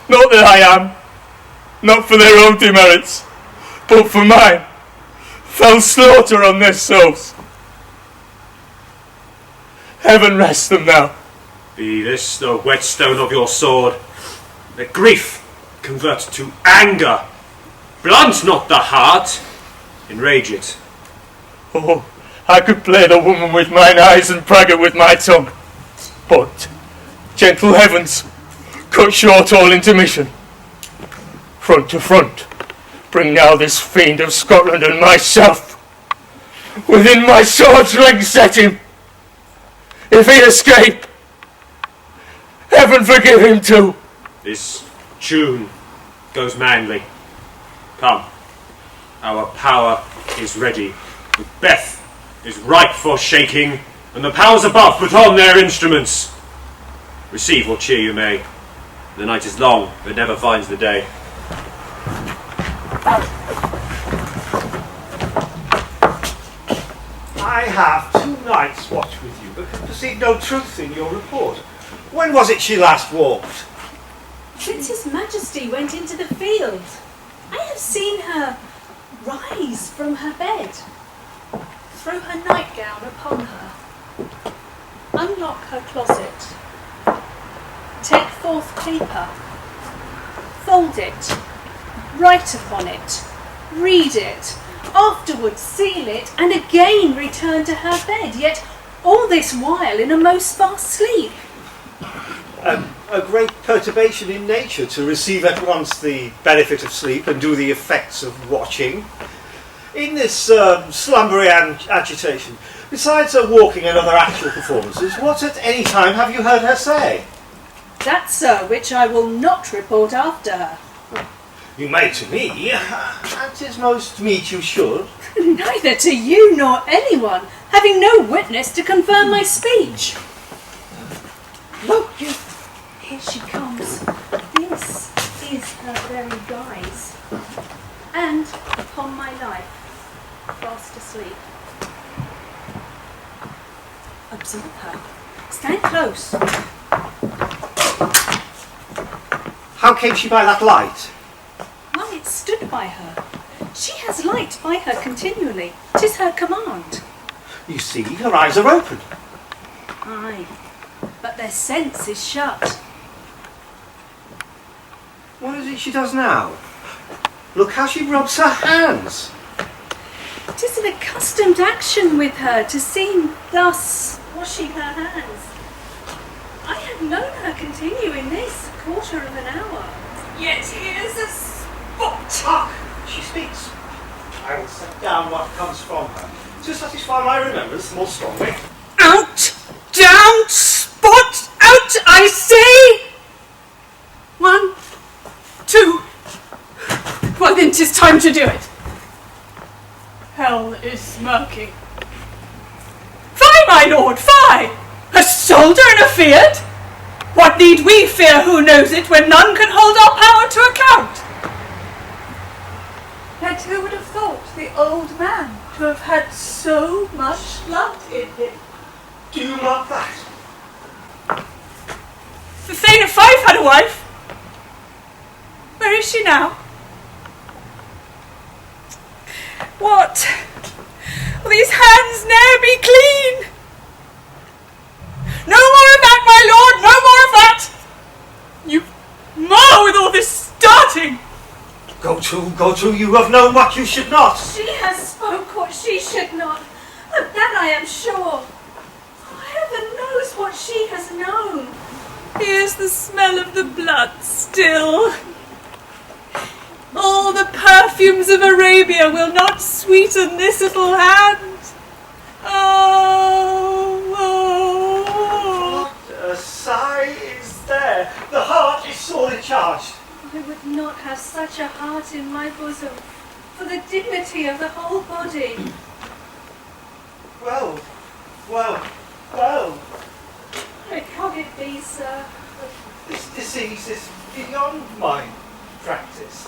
Not that I am, not for their own demerits, but for mine, fell slaughter on their souls. Heaven rest them now. Be this the whetstone of your sword. Let grief convert to anger. Blunt not the heart, enrage it. Oh, I could play the woman with mine eyes and braggart with my tongue. But, gentle heavens, cut short all intermission. Front to front, bring now this fiend of Scotland and myself. Within my sword's length set him. If he escape, heaven forgive him too. This tune goes manly. Come, Our power is ready. Macbeth is ripe for shaking, and the powers above put on their instruments. Receive what cheer you may. The night is long, but never finds the day. I have 2 nights watch with you, but can perceive no truth in your report. When was it she last walked? Since His Majesty went into the field, I have seen her rise from her bed, throw her nightgown upon her, unlock her closet, take forth paper, fold it, write upon it, read it, afterwards seal it, and again return to her bed, yet all this while in a most fast sleep. A great perturbation in nature to receive at once the benefit of sleep and do the effects of watching. In this slumbery agitation, besides her walking and other actual performances, what at any time have you heard her say? That, sir, which I will not report after her. You may to me, and 'tis most meet you should. Neither to you nor anyone, having no witness to confirm my speech. Look, here she comes. This is her very guise. And, upon my life, fast asleep. Observe her. Stand close. How came she by that light? Light stood by her. She has light by her continually. 'Tis her command. You see, her eyes are open. Aye, but their sense is shut. What is it she does now? Look how she rubs her hands. 'Tis an accustomed action with her to seem thus washing her hands. I have known her continue in this a quarter of an hour. Yet here's a spot. Hark! She speaks. I will set down what comes from her to satisfy my remembrance more strongly. Out! Down! Spot! Out, I say! 1, 2. Well, then 'tis time to do it. Hell is smirking. Fie, my lord, fie! A soldier and a feared? What need we fear who knows it when none can hold our power to account? Yet who would have thought the old man to have had so much blood in him? Do you mark that? The Thane of Fife had a wife. Where is she now? What? Will these hands ne'er be clean? No more of that, my lord, no more of that! You mar with all this starting! Go to, you have known what you should not. She has spoke what she should not. Of that I am sure. Heaven knows what she has known. Here's the smell of the blood still. All the perfumes of Arabia will not sweeten this little hand. Oh, oh. What a sigh is there. The heart is sorely charged. I would not have such a heart in my bosom for the dignity of the whole body. Well. How can it be, sir? This disease is beyond my practice.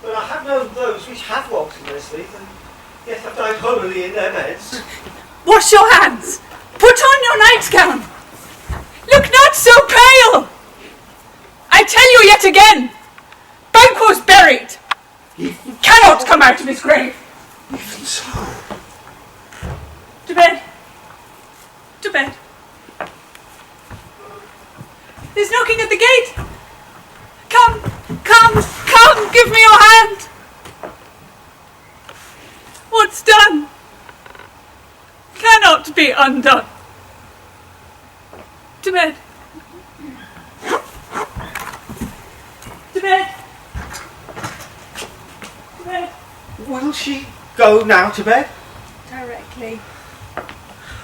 But I have known those which have walked in their sleep, and yet have died holily in their beds. Wash your hands. Put on your nightgown. Look not so pale. I tell you yet again, Banquo's buried. He cannot come out of his grave. Even so. To bed. To bed. There's knocking at the gate. Come, give me your hand. What's done cannot be undone. To bed. To bed. To bed. Will she go now to bed? Directly.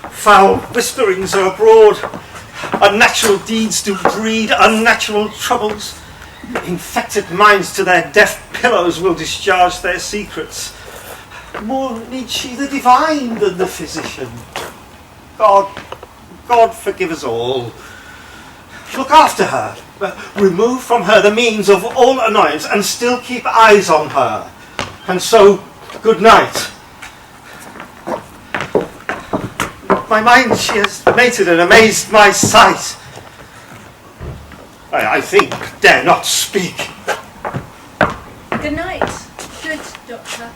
Foul whisperings are abroad. Unnatural deeds do breed unnatural troubles. Infected minds to their deaf pillows will discharge their secrets. More needs she the divine than the physician. God forgive us all. Look after her. Remove from her the means of all annoyance and still keep eyes on her. And so, good night. My mind she has mated and amazed my sight. I think, dare not speak. Good night, good doctor.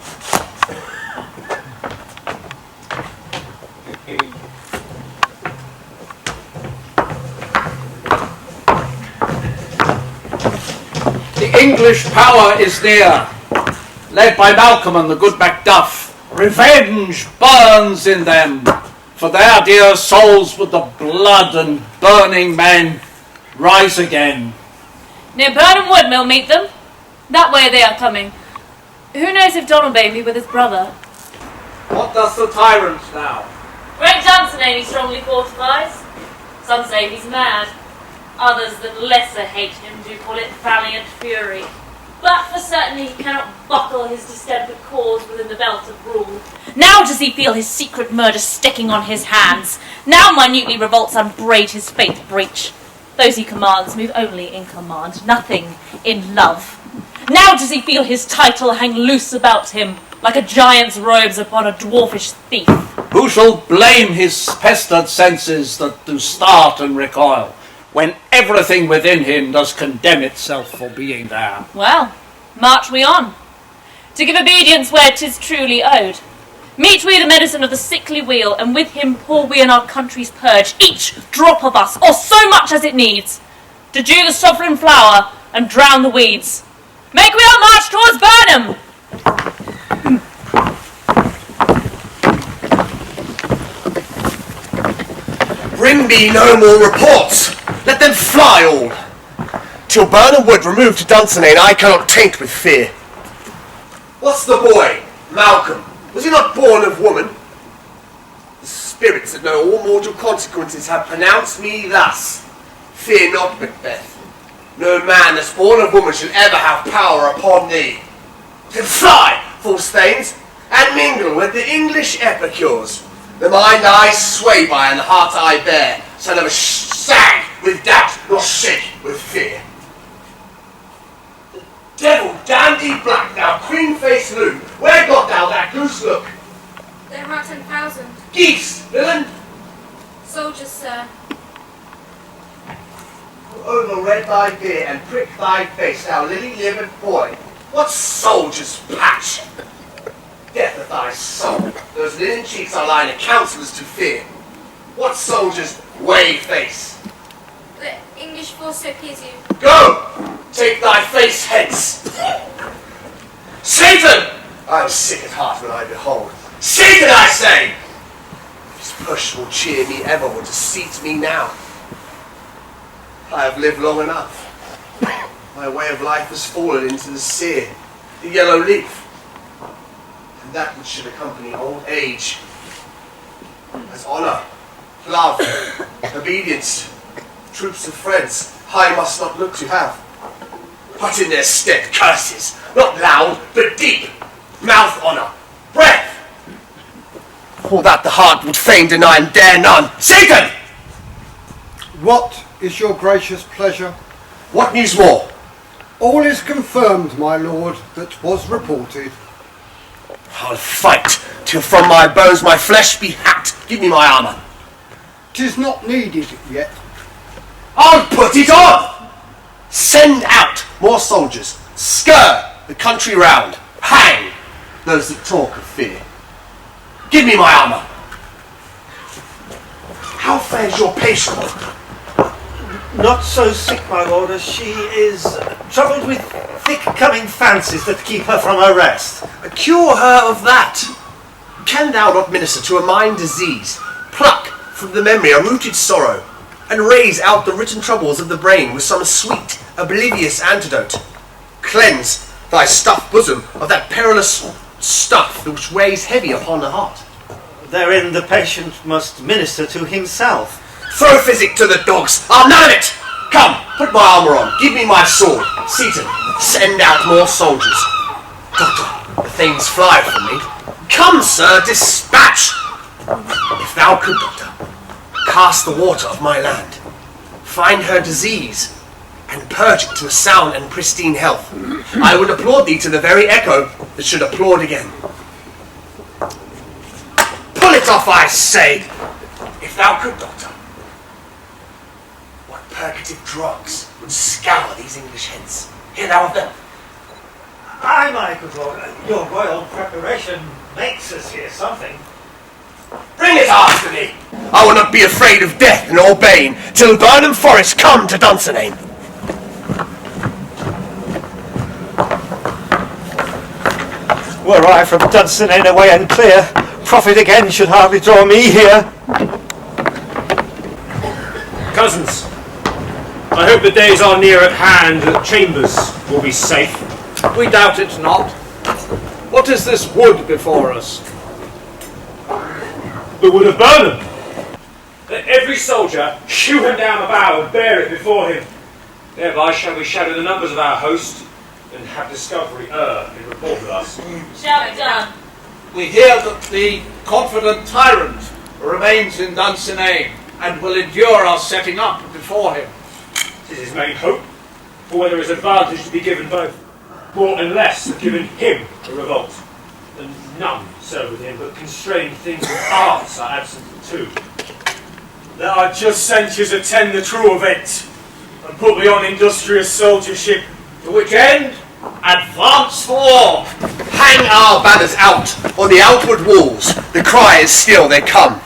The English power is near, led by Malcolm and the good Macduff. Revenge burns in them, for their dear souls with the blood and burning men rise again. Near Burnham Wood we'll meet them. That way they are coming. Who knows if Donalbain be with his brother? What does the tyrant now? Great Duncan he strongly fortifies. Some say he's mad. Others that lesser hate him do call it valiant fury. But for certain he cannot buckle his distempered cause within the belt of rule. Now does he feel his secret murder sticking on his hands. Now minutely revolts unbraid his faith breach. Those he commands move only in command, nothing in love. Now does he feel his title hang loose about him, like a giant's robes upon a dwarfish thief. Who shall blame his pestered senses that do start and recoil, when everything within him does condemn itself for being there? Well, march we on, to give obedience where 'tis truly owed. Meet we the medicine of the sickly wheel, and with him pour we in our country's purge, each drop of us, or so much as it needs, to dew the sovereign flower and drown the weeds. Make we our march towards Burnham! Bring me no more reports. Let them fly all. Till Burnham Wood remove to Dunsinane, I cannot taint with fear. What's the boy, Malcolm? Was he not born of woman? The spirits that know all mortal consequences have pronounced me thus. Fear not, Macbeth. No man that's born of woman shall ever have power upon thee. Then fly, false thanes, and mingle with the English epicures. The mind I sway by and the heart I bear shall never sag with doubt nor shake with fear. The devil damn thee black, thou queen-faced loon, where got thou that goose look? There are 10,000. Geese, villain! Soldiers, sir. Overread thy beer and prick thy face, thou lily-livered boy. What soldiers' patch? Death of thy soul, those linen cheeks are lying a counsellors to fear. What soldiers' wave face? The English force so please you. Go! Take thy face hence! Satan! I'm sick at heart when I behold. Satan, I say! His push will cheer me ever or deceit me now. I have lived long enough. My way of life has fallen into the sere, the yellow leaf, and that which should accompany old age, as honour, love, obedience, troops of friends, I must not look to have. But in their stead curses, not loud, but deep, mouth honour, breath. All that the heart would fain deny and dare none. Satan! What is your gracious pleasure? What news more? All is confirmed, my lord, that was reported. I'll fight till from my bones my flesh be hacked. Give me my armour. 'Tis not needed yet. I'll put it on! Send out more soldiers. Skir the country round. Hang those that talk of fear. Give me my armour. How fares your patient? Not so sick, my lord, as she is troubled with thick-coming fancies that keep her from her rest. Cure her of that. Can thou not minister to a mind diseased, pluck from the memory a rooted sorrow, and raise out the written troubles of the brain with some sweet, oblivious antidote? Cleanse thy stuffed bosom of that perilous stuff which weighs heavy upon the heart. Therein the patient must minister to himself. Throw physic to the dogs. I'll none of it. Come, put my armour on. Give me my sword. Seaton, send out more soldiers. Doctor, the things fly from me. Come, sir, dispatch. If thou could, Doctor, cast the water of my land, find her disease, and purge it to a sound and pristine health, I would applaud thee to the very echo that should applaud again. Pull it off, I say! If thou could, Doctor, what purgative drugs would scour these English heads? Hear thou of them? Aye, my good lord, your royal preparation makes us hear something. Bring it after me! I will not be afraid of death in Albane till Burnham Forest come to Dunsinane. Were I from Dunsinane away and clear, profit again should hardly draw me here. Cousins, I hope the days are near at hand that Chambers will be safe. We doubt it not. What is this wood before us? The wood of Burnham. Let every soldier hew him down a bough and bear it before him. Thereby shall we shadow the numbers of our host and have discovery in report with us. Shall be done. We hear that the confident tyrant remains in Dunsinane and will endure our setting up before him. 'Tis his main hope, for where there is advantage to be given both, more and less have given him a revolt, and none serve with him, but constrained things and arts are absent too. That I just sent you to attend the true event, and put me on industrious soldiership, To which end, advance for war. Hang our banners out on the outward walls. The cry is still, they come.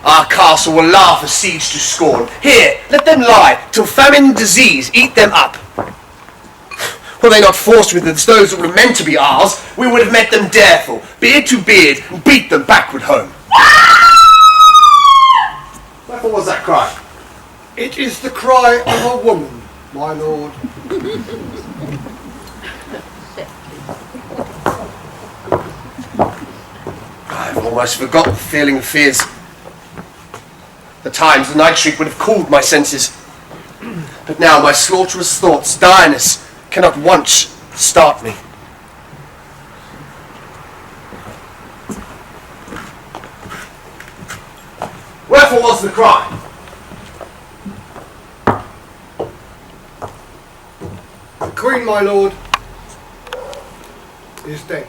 Our castle will laugh a siege to scorn. Here, let them lie, till famine and disease eat them up. Were they not forced with us those that were meant to be ours, we would have met them dareful, beard to beard, and beat them backward home. Wherefore was that cry? It is the cry of a woman, my lord. I've almost forgot the feeling of fears. At times the night shriek would have cooled my senses, but now my slaughterous thoughts, direness, cannot once start me. Wherefore was the cry? The Queen, my lord, is dead.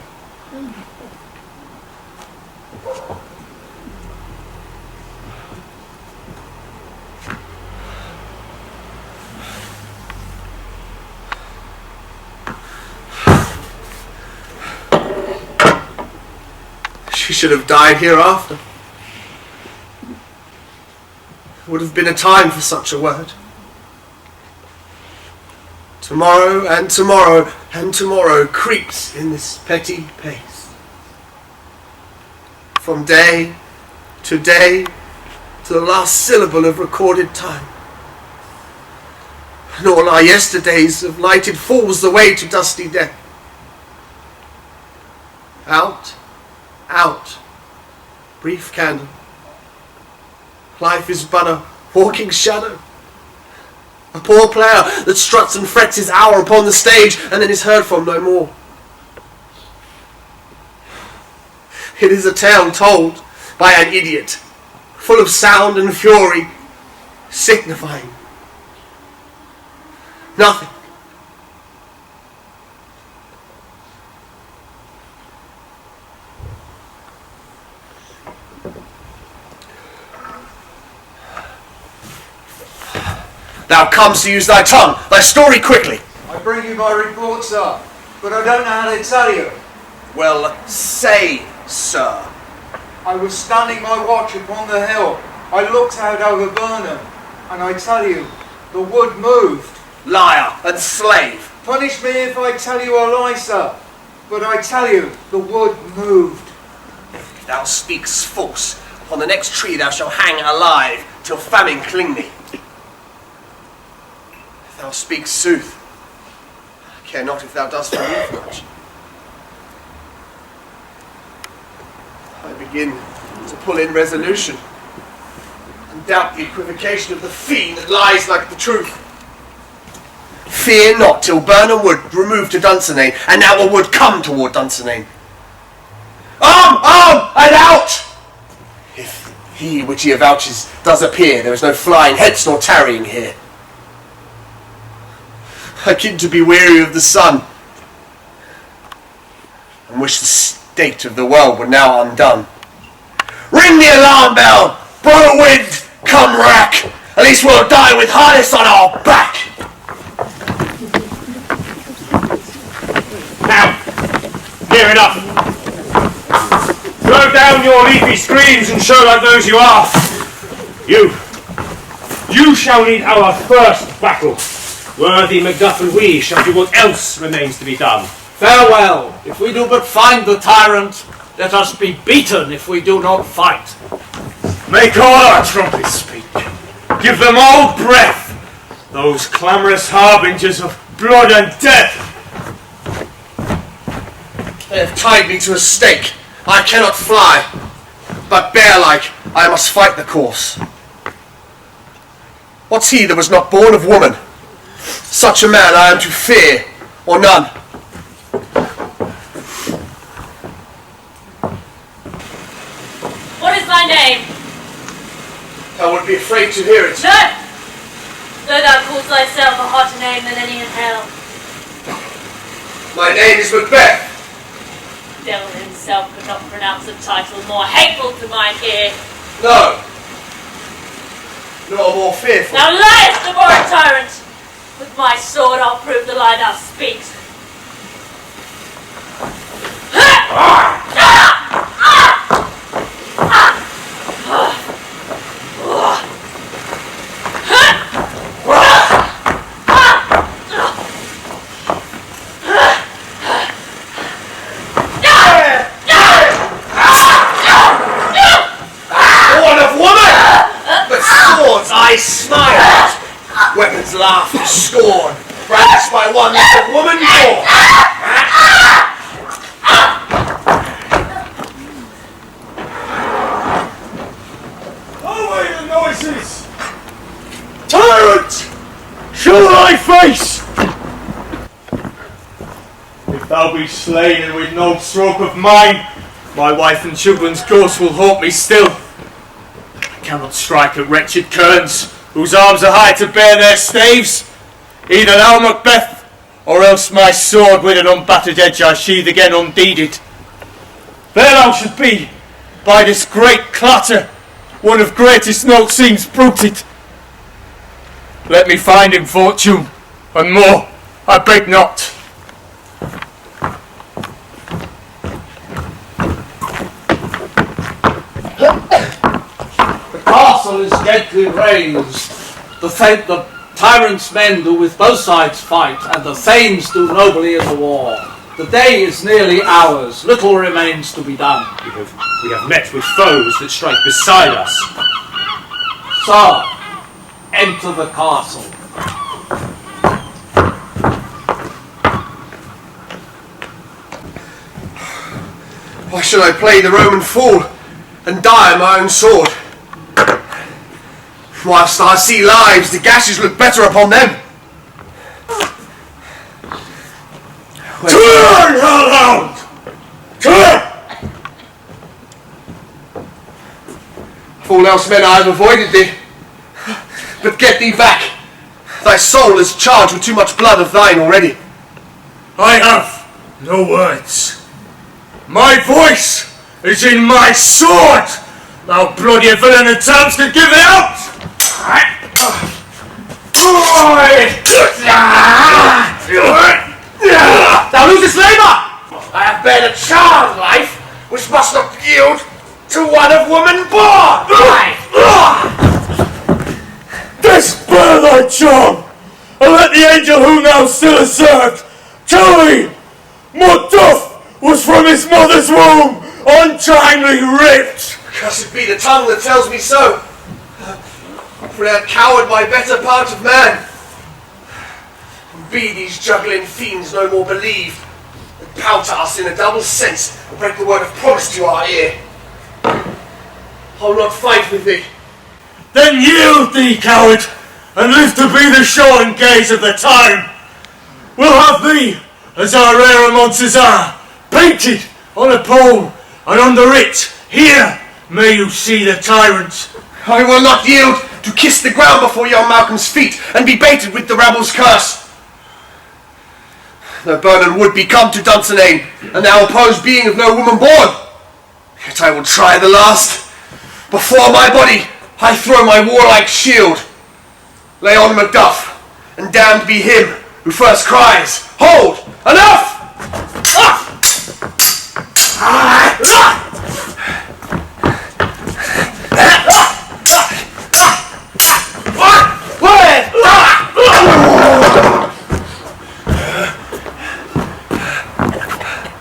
She should have died hereafter. Would have been a time for such a word. Tomorrow and tomorrow and tomorrow creeps in this petty pace. From day to the last syllable of recorded time. And all our yesterdays of lighted falls the way to dusty death. Out, brief candle. Life is but a walking shadow. A poor player that struts and frets his hour upon the stage and then is heard from no more. It is a tale told by an idiot, full of sound and fury, signifying nothing. Thou comes to use thy tongue, thy story quickly. I bring you my report, sir, but I don't know how to tell you. Well, say, sir. I was standing my watch upon the hill. I looked out over Burnham, and I tell you, the wood moved. Liar and slave. Punish me if I tell you a lie, sir, but I tell you, the wood moved. If thou speaks false, upon the next tree thou shalt hang alive, till famine cling thee. If thou speaks sooth, I care not if thou dost believe much. I begin to pull in resolution, and doubt the equivocation of the fiend that lies like the truth. fear not till Burnham Wood remove to Dunsinane, and now a wood come toward Dunsinane. Arm, and out! If he which he avouches does appear, there is no flying hence nor tarrying here. I kin to be weary of the sun, and wish the state of the world were now undone. Ring the alarm bell! Blow wind, come rack! At least we'll die with harness on our back! Now, near enough. Throw down your leafy screens and show like those you are. You shall lead our first battle. Worthy Macduff and we shall do what else remains to be done. Farewell. If we do but find the tyrant, let us be beaten if we do not fight. Make all our trumpets speak. Give them all breath. Those clamorous harbingers of blood and death. They have tied me to a stake. I cannot fly, but bear-like I must fight the course. What's he that was not born of woman? Such a man I am to fear, or none. What is thy name? I would be afraid to hear it. No! Though thou calls thyself a hotter name than any in hell. My name is Macbeth. Devil himself could not pronounce a title more hateful to mine ear. No. Nor more fearful. Thou liest, abhorrent tyrant! With my sword I'll prove the lie thou speaks. I smiled. Weapons laughed and scorn, brandished by one that of woman born. Away the noises! Tyrant! Show thy face! If thou be slain and with no stroke of mine, my wife and children's ghosts will haunt me still. I cannot strike at wretched kerns, whose arms are high to bear their staves. Either thou, Macbeth, or else my sword with an unbattered edge I sheathe again undeeded. There thou should be, by this great clatter, one of greatest note seems bruited. Let me find him fortune, and more, I beg not. The castle is deadly razed. The tyrant's men do with both sides fight, and the thanes do nobly in the war. The day is nearly ours. Little remains to be done. We have met with foes that strike beside us. Sir, enter the castle. Why should I play the Roman fool and die on my own sword? Whilst I see lives, the gashes look better upon them. Turn, hellhound! Turn! Of all else men I have avoided thee. But get thee back. Thy soul is charged with too much blood of thine already. I have no words. My voice is in my sword! Thou bloody villain and terms can give it out! Thou losest labour! I have bared a charmed life, which must not yield to one of woman born! Despair thy charm, and let the angel who now still is served tell thee, Macduff was from his mother's womb untimely ripped. Cursed be the tongue that tells me so, for they have cowered my better part of man. Be these juggling fiends no more believed, and pout at us in a double sense, and break the word of promise to our ear. I'll not fight with thee. Then yield thee, coward, and live to be the show and gaze of the time. we'll have thee as our rare Montezar, painted on a pole, and under it, here may you see the tyrant. I will not yield to kiss the ground before yon Malcolm's feet and be baited with the rabble's curse. Though Burnham Wood be come to Dunsinane, and thou opposed being of no woman born, yet I will try the last. Before my body I throw my warlike shield. Lay on Macduff, and damned be him who first cries, "Hold! Enough!"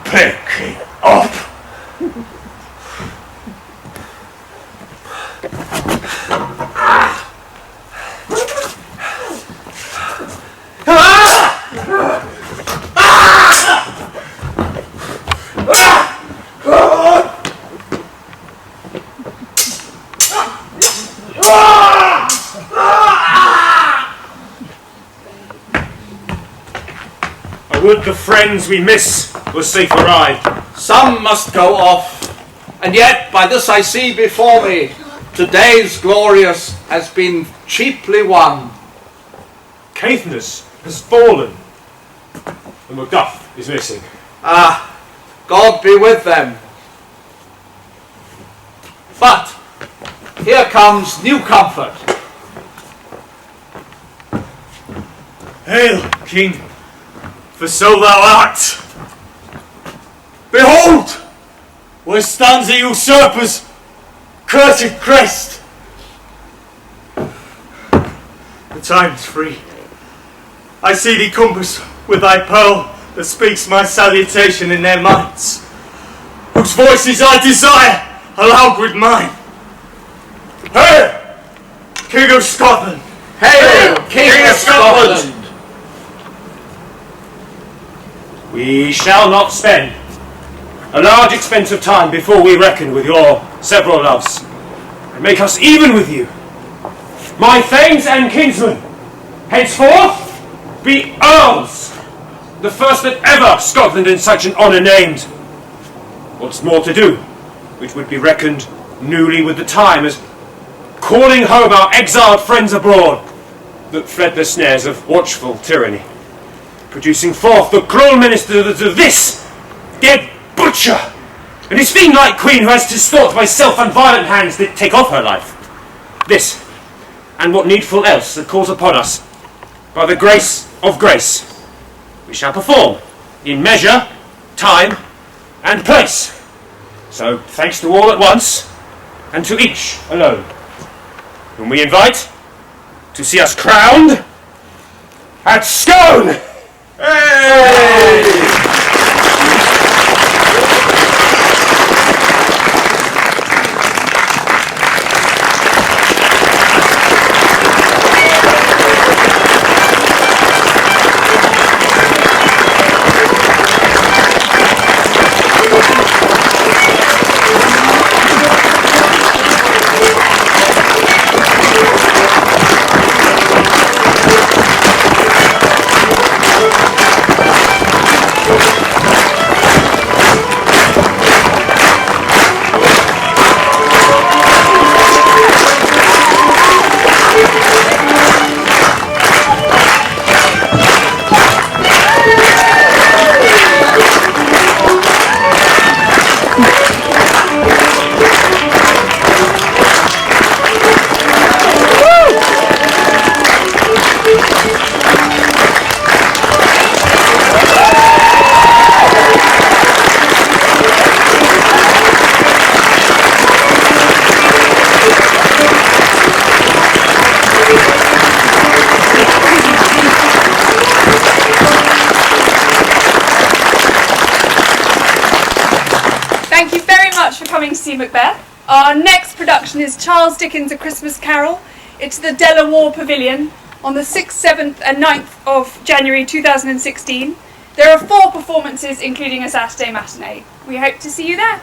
Pick it up. I would the friends we miss were safe arrived. Some must go off, and yet by this I see before me, today's glorious has been cheaply won. Caithness has fallen. The Macduff is missing. Ah, God be with them. But here comes new comfort. Hail, King, for so thou art. Behold, where stands the usurper's cursed crest. The time is free. I see thee compass with thy pearl that speaks my salutation in their minds, whose voices I desire aloud with mine. Hail, King of Scotland! Hail, King of Scotland! We shall not spend a large expense of time before we reckon with your several loves, and make us even with you. My thanes and kinsmen, henceforth be earls, the first that ever Scotland in such an honour named. What's more to do, which would be reckoned newly with the time as calling home our exiled friends abroad that fled the snares of watchful tyranny, producing forth the cruel ministers of this dead butcher, and his fiend-like queen who has distort by self and violent hands did take off her life. This, and what needful else that calls upon us, by the grace of grace, we shall perform in measure, time, and place. So thanks to all at once, and to each alone, whom we invite to see us crowned at Scone! Hey! Coming to see Macbeth. Our next production is Charles Dickens' A Christmas Carol. It's the Delaware Pavilion on the 6th, 7th and 9th of January 2016. There are 4 performances including a Saturday matinee. We hope to see you there.